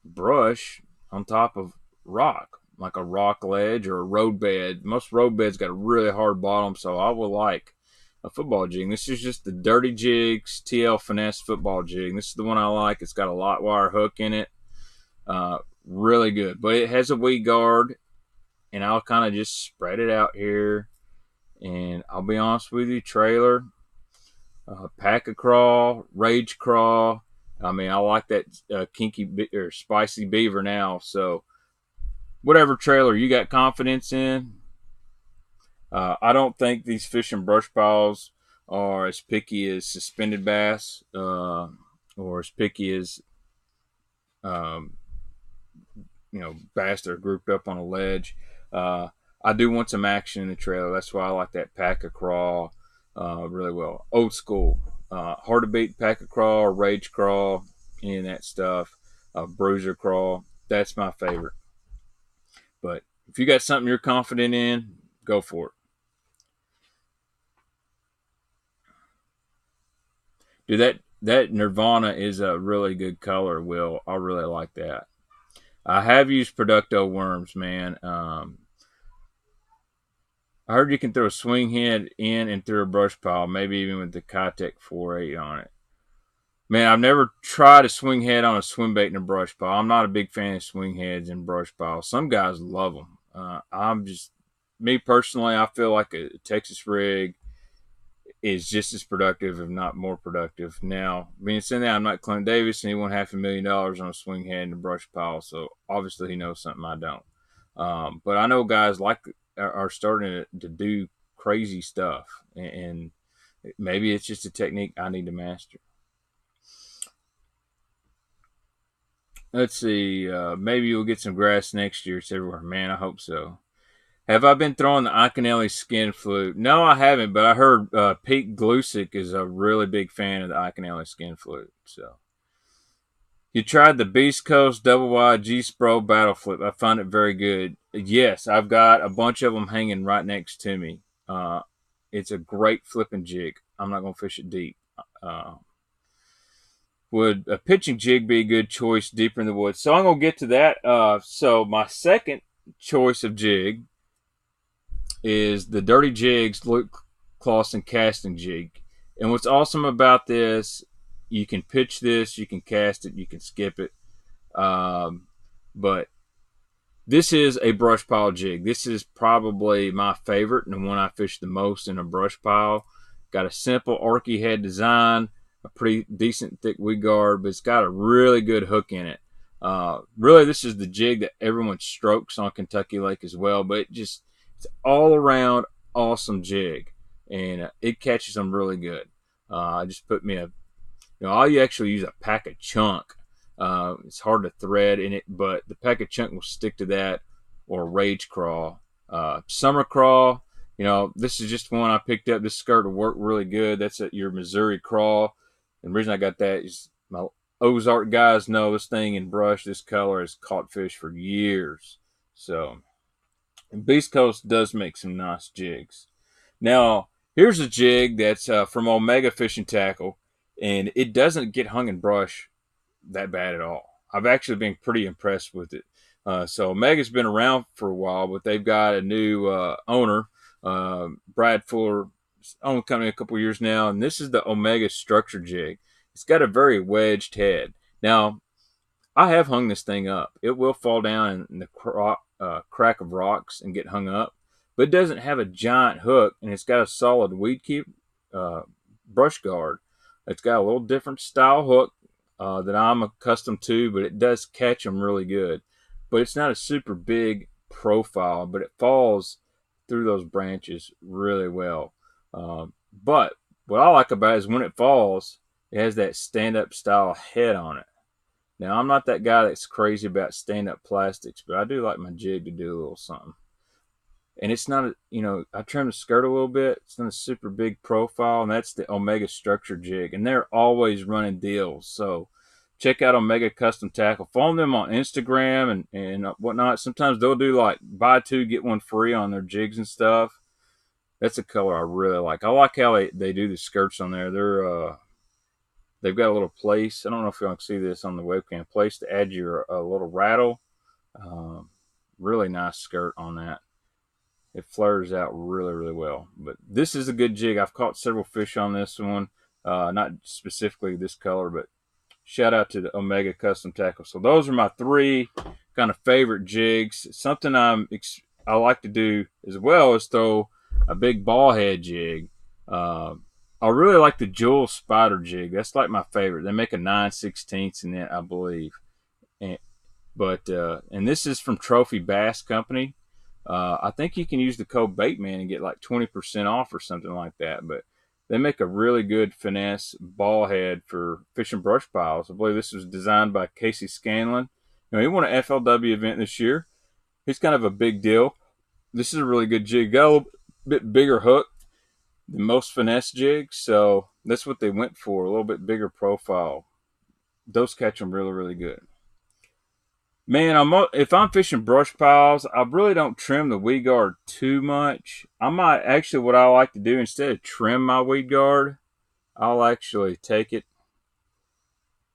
brush on top of rock, like a rock ledge or a road bed. Most road beds got a really hard bottom, so I will like a football jig. This is just the Dirty Jigs TL Finesse football jig. This is the one I like. It's got a light wire hook in it. Really good. But it has a weed guard, and I'll kind of just spread it out here. And I'll be honest with you, trailer, pack a crawl, rage crawl. I mean, I like that kinky or spicy beaver now. So whatever trailer you got confidence in, I don't think these fishing brush piles are as picky as suspended bass or as picky as um, bass that are grouped up on a ledge. I do want some action in the trailer. That's why I like that pack a crawl really well. Old school, hard to beat pack a crawl, rage crawl, any of that stuff. Bruiser crawl. That's my favorite. But if you got something you're confident in, go for it. Dude, that Nirvana is a really good color, Will. I really like that. I have used Producto worms, man. I heard you can throw a swing head in and through a brush pile, maybe even with the Kitech 4.8 on it. Man, I've never tried a swing head on a swim bait in a brush pile. I'm not a big fan of swing heads in brush piles. Some guys love them. Me personally, I feel like a Texas rig is just as productive, if not more productive. Now, being said that, I'm not Clint Davis, and he won $500,000 on a swing head in a brush pile, so obviously he knows something I don't. But I know guys are starting to do crazy stuff, and maybe it's just a technique I need to master. Let's see. Maybe you'll get some grass next year. It's everywhere. Man, I hope so. Have I been throwing the Iaconelli skin flute? No, I haven't, but I heard Pete Glusick is a really big fan of the Iaconelli skin flute. So, you tried the Beast Coast Double Wide G-Spro Battle Flip. I found it very good. Yes, I've got a bunch of them hanging right next to me. It's a great flipping jig. I'm not going to fish it deep. Would a pitching jig be a good choice deeper in the woods? So I'm going to get to that. So my second choice of jig is the Dirty Jigs Luke Clausen casting jig. And what's awesome about this, you can pitch this, you can cast it, you can skip it. But this is a brush pile jig. This is probably my favorite and the one I fish the most in a brush pile. Got a simple archy head design, a pretty decent thick weed guard, but it's got a really good hook in it. Really, this is the jig that everyone strokes on Kentucky Lake as well, but it's all around awesome jig, and it catches them really good. I just put me I'll actually use a pack of chunk. It's hard to thread in it, but the pack of chunk will stick to that, or rage crawl. Summer crawl, this is just one I picked up. This skirt will work really good. That's your Missouri crawl. And the reason I got that is my Ozark guys know this thing in brush, this color has caught fish for years. So, and Beast Coast does make some nice jigs. Now, here's a jig that's from Omega Fishing Tackle. and it doesn't get hung in brush that bad at all. I've actually been pretty impressed with it. So Omega's been around for a while, but they've got a new owner, Brad Fuller, owned the company a couple years now, and this is the Omega Structured Jig. It's got a very wedged head. Now, I have hung this thing up. It will fall down in the crack of rocks and get hung up, but it doesn't have a giant hook, and it's got a solid weed keep uh, brush guard. It's got a little different style hook that I'm accustomed to, but it does catch them really good. But it's not a super big profile, but it falls through those branches really well. But what I like about it is when it falls, it has that stand-up style head on it. Now, I'm not that guy that's crazy about stand-up plastics, but I do like my jig to do a little something. And it's not, I trimmed the skirt a little bit. It's not a super big profile, and that's the Omega Structured Jig. And they're always running deals. So check out Omega Custom Tackle. Follow them on Instagram and whatnot. Sometimes they'll do like buy two, get one free on their jigs and stuff. That's a color I really like. I like how they do the skirts on there. They've got a little place. I don't know if you can see this on the webcam. Place to add your little rattle. Really nice skirt on that. It flares out really, really well. But this is a good jig. I've caught several fish on this one. Not specifically this color, but shout out to the Omega Custom Tackle. So those are my three kind of favorite jigs. Something I like to do as well is throw a big ball head jig. I really like the Jewel Spider jig. That's like my favorite. They make a 9/16 in it, I believe. And this is from Trophy Bass Company. I think you can use the code Baitman and get like 20% off or something like that. But they make a really good finesse ball head for fishing brush piles. I believe this was designed by Casey Scanlon. He won an FLW event this year. He's kind of a big deal. This is a really good jig. Got a little bit bigger hook than most finesse jigs, so that's what they went for, a little bit bigger profile. Those catch them really, really good. Man, if I'm fishing brush piles, I really don't trim the weed guard too much. I might actually, what I like to do, instead of trim my weed guard, I'll actually take it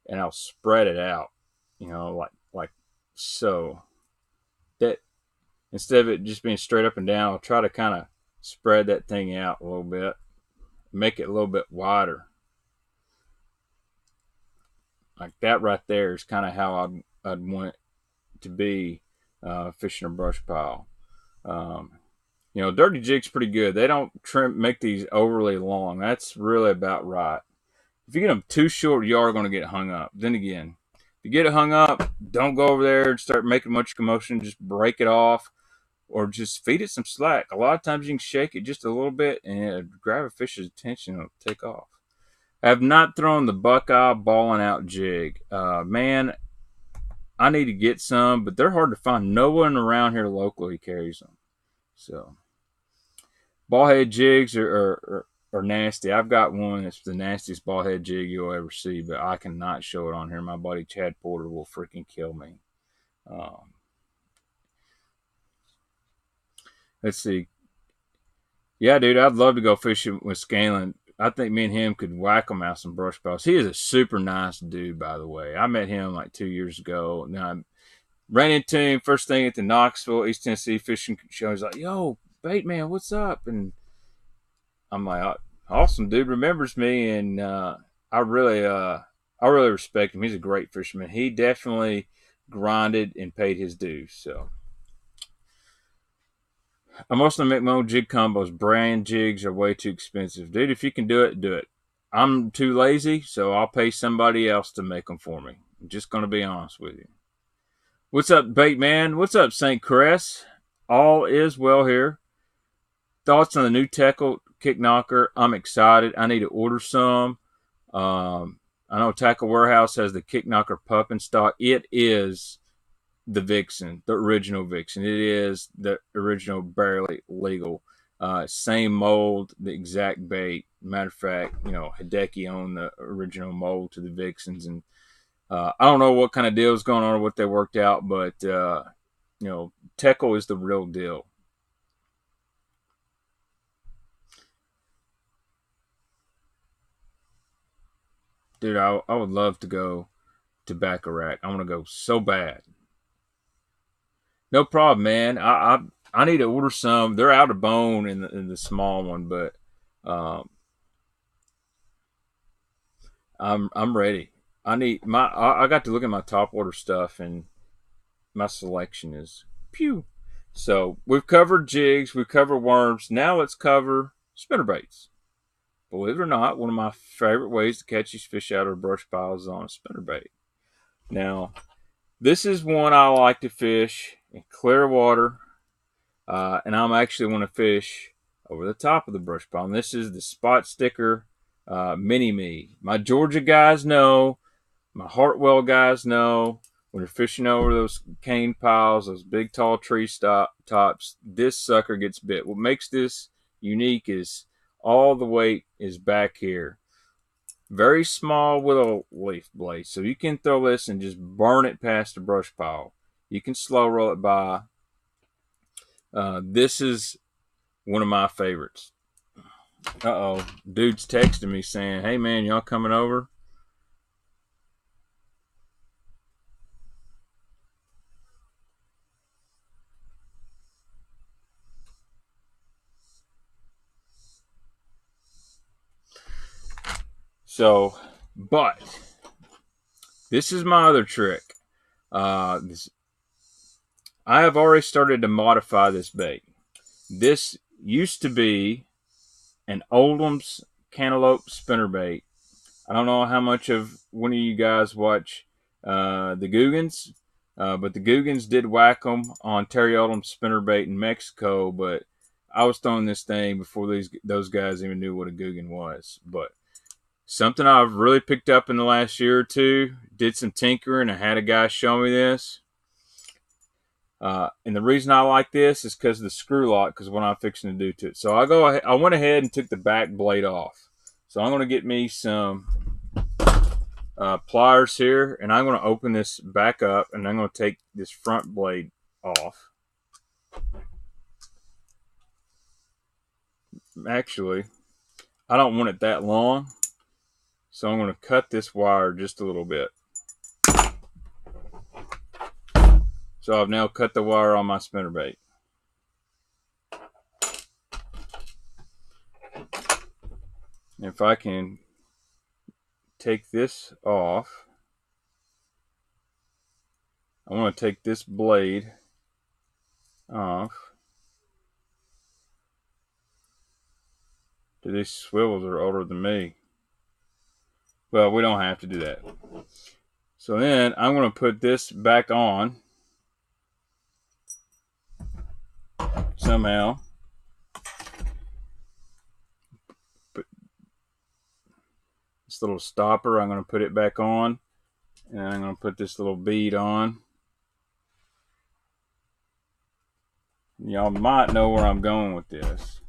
and I'll spread it out, like so. That instead of it just being straight up and down, I'll try to kind of spread that thing out a little bit, make it a little bit wider. Like that right there is kind of how I'd want it to be fishing a brush pile. Dirty jig's pretty good. They don't make these overly long. That's really about right. If you get them too short, you are going to get hung up. Then again, if you get it hung up, don't go over there and start making much commotion. Just break it off or just feed it some slack. A lot of times you can shake it just a little bit and it'll grab a fish's attention and it'll take off. I have not thrown the Buckeye balling out jig. Man, I need to get some, but they're hard to find. No one around here locally carries them. So, ball head jigs are nasty. I've got one that's the nastiest ball head jig you'll ever see, but I cannot show it on here. My buddy Chad Porter will freaking kill me. Let's see. Yeah, dude, I'd love to go fishing with Scanlon. I think me and him could whack him out some brush piles. He is a super nice dude, by the way. I met him like 2 years ago. Now I ran into him first thing at the Knoxville, East Tennessee fishing show. He's like, "Yo, Baitman, what's up?" And I'm like, "Awesome, dude, remembers me." And I really respect him. He's a great fisherman. He definitely grinded and paid his dues. So I mostly make my own jig combos. Brand jigs are way too expensive. Dude, if you can do it, do it. I'm too lazy, so I'll pay somebody else to make them for me. I'm just going to be honest with you. What's up, Baitman? What's up, St. Cress? All is well here. Thoughts on the new Tackle Kick Knocker? I'm excited. I need to order some. I know Tackle Warehouse has the Kick Knocker pup in stock. It is the Vixen, the original Vixen. It is the original Barely Legal. Same mold, the exact bait. Matter of fact, Hideki owned the original mold to the Vixens. And I don't know what kind of deal is going on or what they worked out, but, Tackle is the real deal. Dude, I would love to go to Bacharach. I want to go so bad. No problem, man. I need to order some. They're out of bone in the small one, but um, I'm ready. I got to look at my top order stuff, and my selection is pew. So we've covered jigs, we've covered worms. Now let's cover spinnerbaits. Believe it or not, one of my favorite ways to catch these fish out of brush piles is on a spinnerbait. Now, this is one I like to fish in clear water, and I'm actually want to fish over the top of the brush pile. And this is the Spot Sticker Mini Me. My Georgia guys know, my Hartwell guys know, when you're fishing over those cane piles, those big tall tree tops, this sucker gets bit. What makes this unique is all the weight is back here. Very small willow leaf blade. So you can throw this and just burn it past the brush pile. You can slow roll it by. This is one of my favorites. Uh-oh. Dude's texting me saying, hey man, y'all coming over? So, but this is my other trick. I have already started to modify this bait. This used to be an Oldham's cantaloupe spinnerbait. I don't know how much of one of you guys watch the Googans, but the Googans did whack them on Terry Oldham's spinnerbait in Mexico. But I was throwing this thing before those guys even knew what a Googan was. But something I've really picked up in the last year or two. Did some tinkering. I had a guy show me this. And the reason I like this is because of the screw lock, because what I'm fixing to do to it. So I went ahead and took the back blade off. So I'm going to get me some pliers here, and I'm going to open this back up, and I'm going to take this front blade off. Actually, I don't want it that long, so I'm going to cut this wire just a little bit. So I've now cut the wire on my spinnerbait. If I can take this off, I want to take this blade off. These swivels are older than me. Well, we don't have to do that. So then I'm going to put this back on somehow. Put this little stopper, I'm going to put it back on, and I'm going to put this little bead on. Y'all might know where I'm going with this.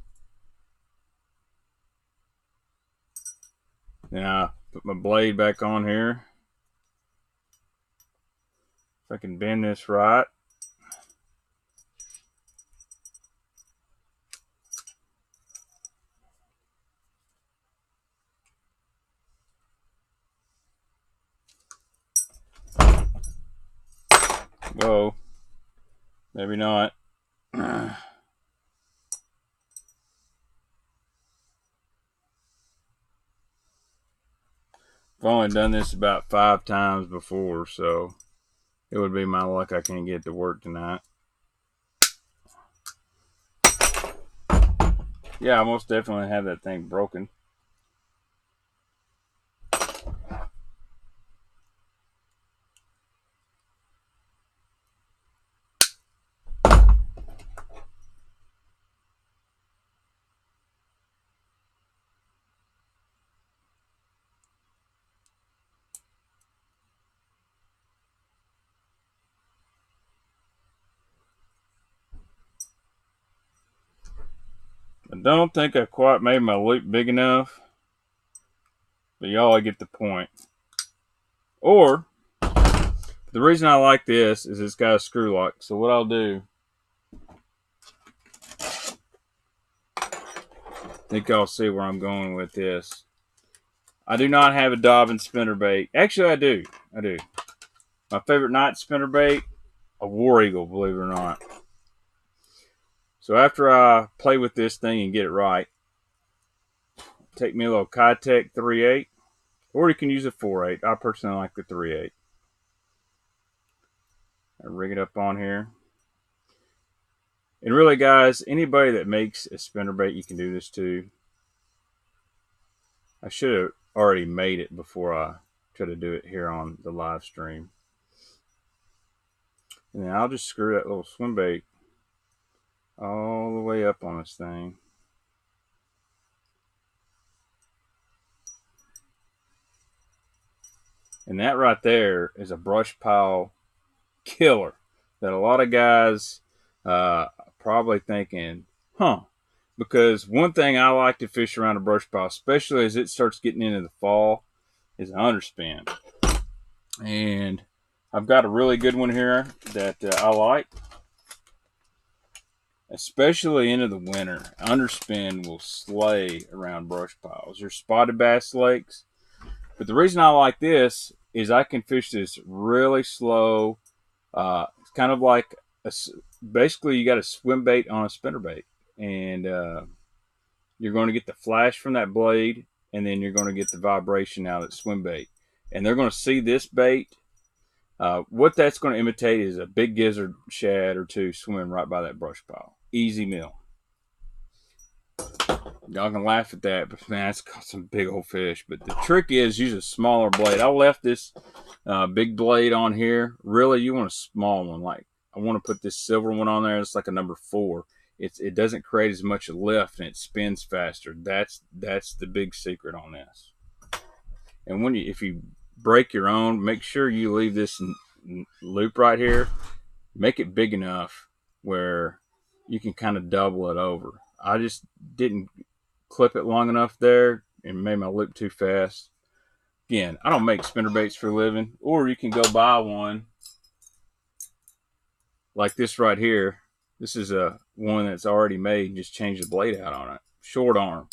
Now, put my blade back on here. If I can bend this right. Whoa. Maybe not. I've only done this about 5 times before, so it would be my luck I can't get to work tonight. Yeah, I most definitely have that thing broken. I don't think I quite made my loop big enough, but y'all get the point. Or, the reason I like this is it's got a screw lock. So what I'll do, I think y'all see where I'm going with this. I do not have a Dobbin spinnerbait. Actually, I do. I do. My favorite night spinnerbait, a War Eagle, believe it or not. So after I play with this thing and get it right, take me a little Kitech 3.8, or you can use a 4.8. I personally like the 3.8. I rig it up on here. And really, guys, anybody that makes a spinnerbait, you can do this too. I should have already made it before I try to do it here on the live stream. And then I'll just screw that little swim bait all the way up on this thing. And that right there is a brush pile killer that a lot of guys probably thinking, huh? Because one thing I like to fish around a brush pile, especially as it starts getting into the fall, is an underspin. And I've got a really good one here that I like, especially into the winter. Underspin will slay around brush piles. There's spotted bass lakes, but the reason I like this is I can fish this really slow. It's kind of like basically you got a swim bait on a spinner bait, and you're going to get the flash from that blade, and then you're going to get the vibration out of that swim bait, and they're going to see this bait. What that's going to imitate is a big gizzard shad or two swimming right by that brush pile. Easy meal. Y'all can laugh at that, but man, it's caught some big old fish. But the trick is use a smaller blade. I left this big blade on here. Really, you want a small one. Like I want to put this silver one on there. It's like a number 4. It doesn't create as much lift and it spins faster. That's the big secret on this. And if you break your own, make sure you leave this loop right here. Make it big enough where you can kind of double it over. I just didn't clip it long enough there and made my loop too fast. Again, I don't make spinner baits for a living, or you can go buy one like this right here. This is a one that's already made. Just change the blade out on it. Short arm.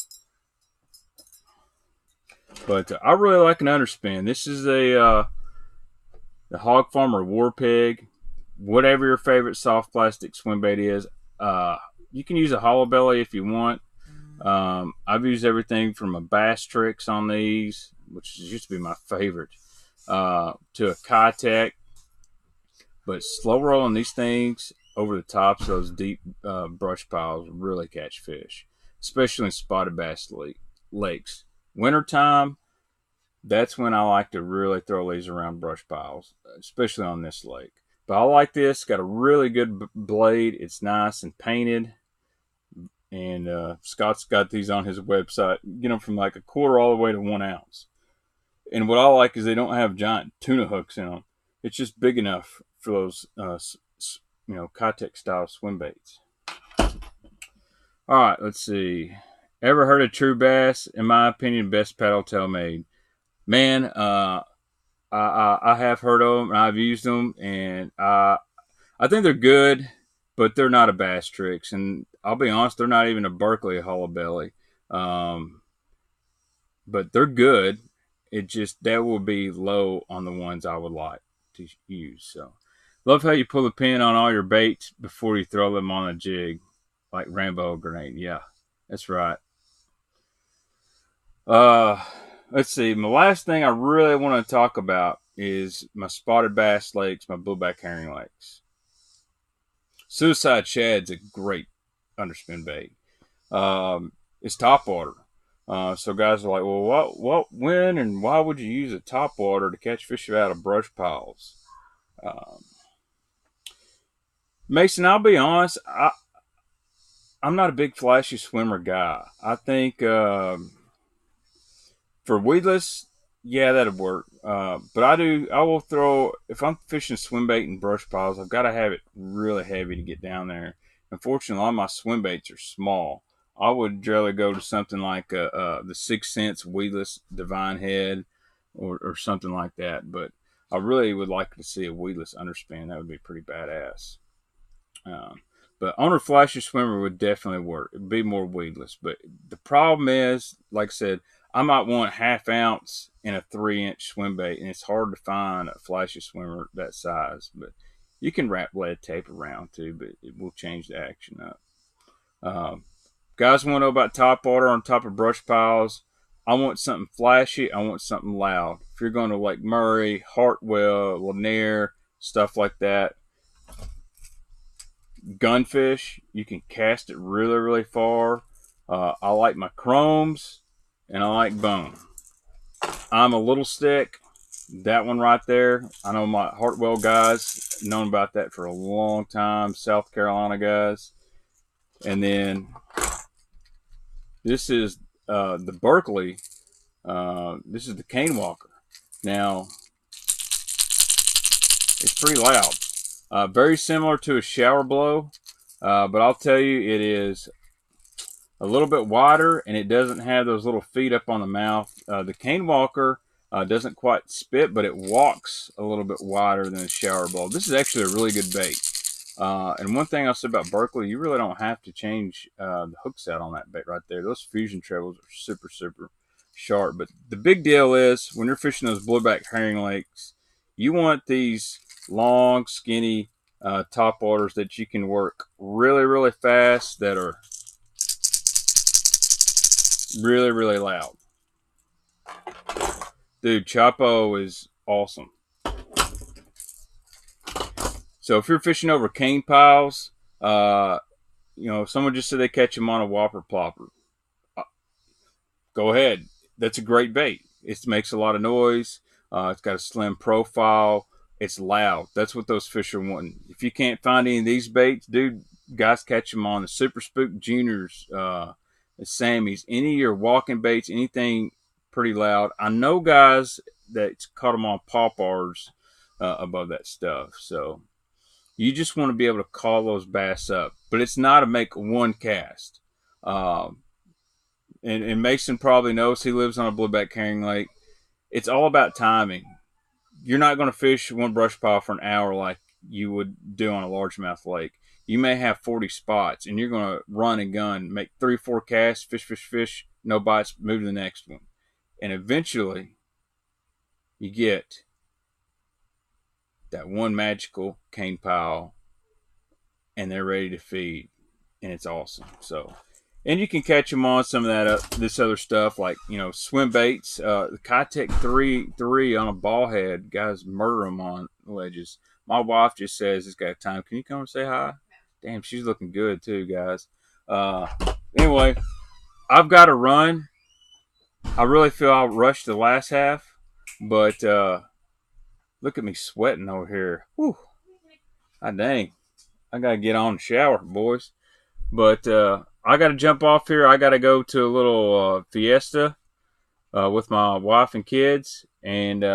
But I really like an underspin. This is the Hog Farmer War Pig. Whatever your favorite soft plastic swim bait is, you can use a hollow belly if you want. I've used everything from a Bass Tricks on these, which used to be my favorite, to a Kitech. But slow rolling these things over the tops of those deep brush piles really catch fish, especially in spotted bass lakes. Wintertime, that's when I like to really throw these around brush piles, especially on this lake. But I like this. Got a really good blade. It's nice and painted. And Scott's got these on his website. Get them from like a quarter all the way to 1 ounce. And what I like is they don't have giant tuna hooks in them. It's just big enough for those, Kitech style swim baits. All right, let's see. Ever heard of True Bass? In my opinion, best paddle tail made. Man, I have heard of them and I've used them, and I think they're good, but they're not a Bass Tricks. And I'll be honest, they're not even a Berkeley hollow belly. But they're good. It just, that will be low on the ones I would like to use. So, love how you pull the pin on all your baits before you throw them on a jig, like Rainbow Grenade. Yeah, that's right. Let's see. My last thing I really want to talk about is my spotted bass lakes, my blueback herring lakes. Suicide Shad's a great underspin bait. It's top water. So guys are like, well, when and why would you use a top water to catch fish out of brush piles? Mason, I'll be honest, I'm not a big flashy swimmer guy. I think for weedless, yeah, that'd work. But I will throw, if I'm fishing swim bait and brush piles, I've got to have it really heavy to get down there. Unfortunately, a lot of my swim baits are small. I would rather go to something like the 6 Cents weedless Divine Head or something like that. But I really would like to see a weedless underspin. That would be pretty badass. But owner flashy swimmer would definitely work. It'd be more weedless. But the problem is, like I said, I might want 1/2 ounce in a 3-inch swim bait, and it's hard to find a flashy swimmer that size. But you can wrap lead tape around too, but it will change the action up. Guys want to know about top water on top of brush piles. I want something flashy. I want something loud. If you're going to Lake Murray, Hartwell, Lanier, stuff like that, gunfish, you can cast it really, really far. I like my chromes, and I like bone. I'm a little stick. That one right there, I know my Hartwell guys known about that for a long time. South Carolina guys. And then this is the Berkeley. This is the cane walker. Now, it's pretty loud. Very similar to a shower blow, but I'll tell you, it is a little bit wider, and it doesn't have those little feet up on the mouth. The cane walker doesn't quite spit, but it walks a little bit wider than a shower blow. This is actually a really good bait. And one thing I'll say about Berkeley, you really don't have to change the hooks out on that bait right there. Those fusion trebles are super, super sharp. But the big deal is when you're fishing those blueback herring lakes, you want these long, skinny top waters that you can work really, really fast, that are really, really loud. Dude, Chapo is awesome. So if you're fishing over cane piles, someone just said they catch them on a whopper plopper. Go ahead. That's a great bait. It makes a lot of noise. It's got a slim profile. It's loud. That's what those fish are wanting. If you can't find any of these baits, dude, guys catch them on the Super Spook Juniors, the Sammys, any of your walking baits, anything pretty loud. I know guys that caught them on pawpars above that stuff. So you just want to be able to call those bass up. But it's not a make one cast. And Mason probably knows, he lives on a blueback herring lake. It's all about timing. You're not going to fish one brush pile for an hour like you would do on a largemouth lake. You may have 40 spots, and you're going to run and gun, make 3 or 4 casts, fish, no bites, move to the next one. And eventually, you get that one magical cane pile, and they're ready to feed, and it's awesome. So, and you can catch them on some of that this other stuff, like swim baits. The Kitech 3 on a ball head, guys murder them on ledges. My wife just says, "It's got time. Can you come and say hi?" Damn, she's looking good too, guys. Anyway, I've got to run. I really feel I rushed the last half, but look at me sweating over here. Whew. God dang. I got to get on and shower, boys. But I got to jump off here. I got to go to a little fiesta with my wife and kids. And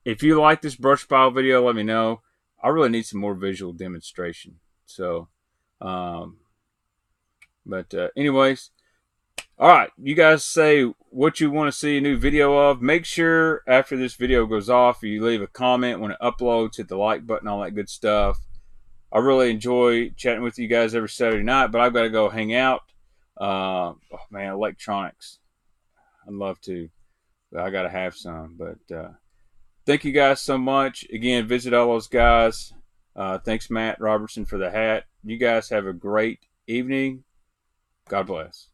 if you like this brush pile video, let me know. I really need some more visual demonstration. So, anyways, all right. You guys say what you want to see a new video of. Make sure after this video goes off, you leave a comment when it uploads, hit the like button, all that good stuff. I really enjoy chatting with you guys every Saturday night, but I've got to go hang out. Oh man, electronics. I'd love to, but I got to have some. But thank you guys so much. Again, visit all those guys. Thanks, Matt Robertson, for the hat. You guys have a great evening. God bless.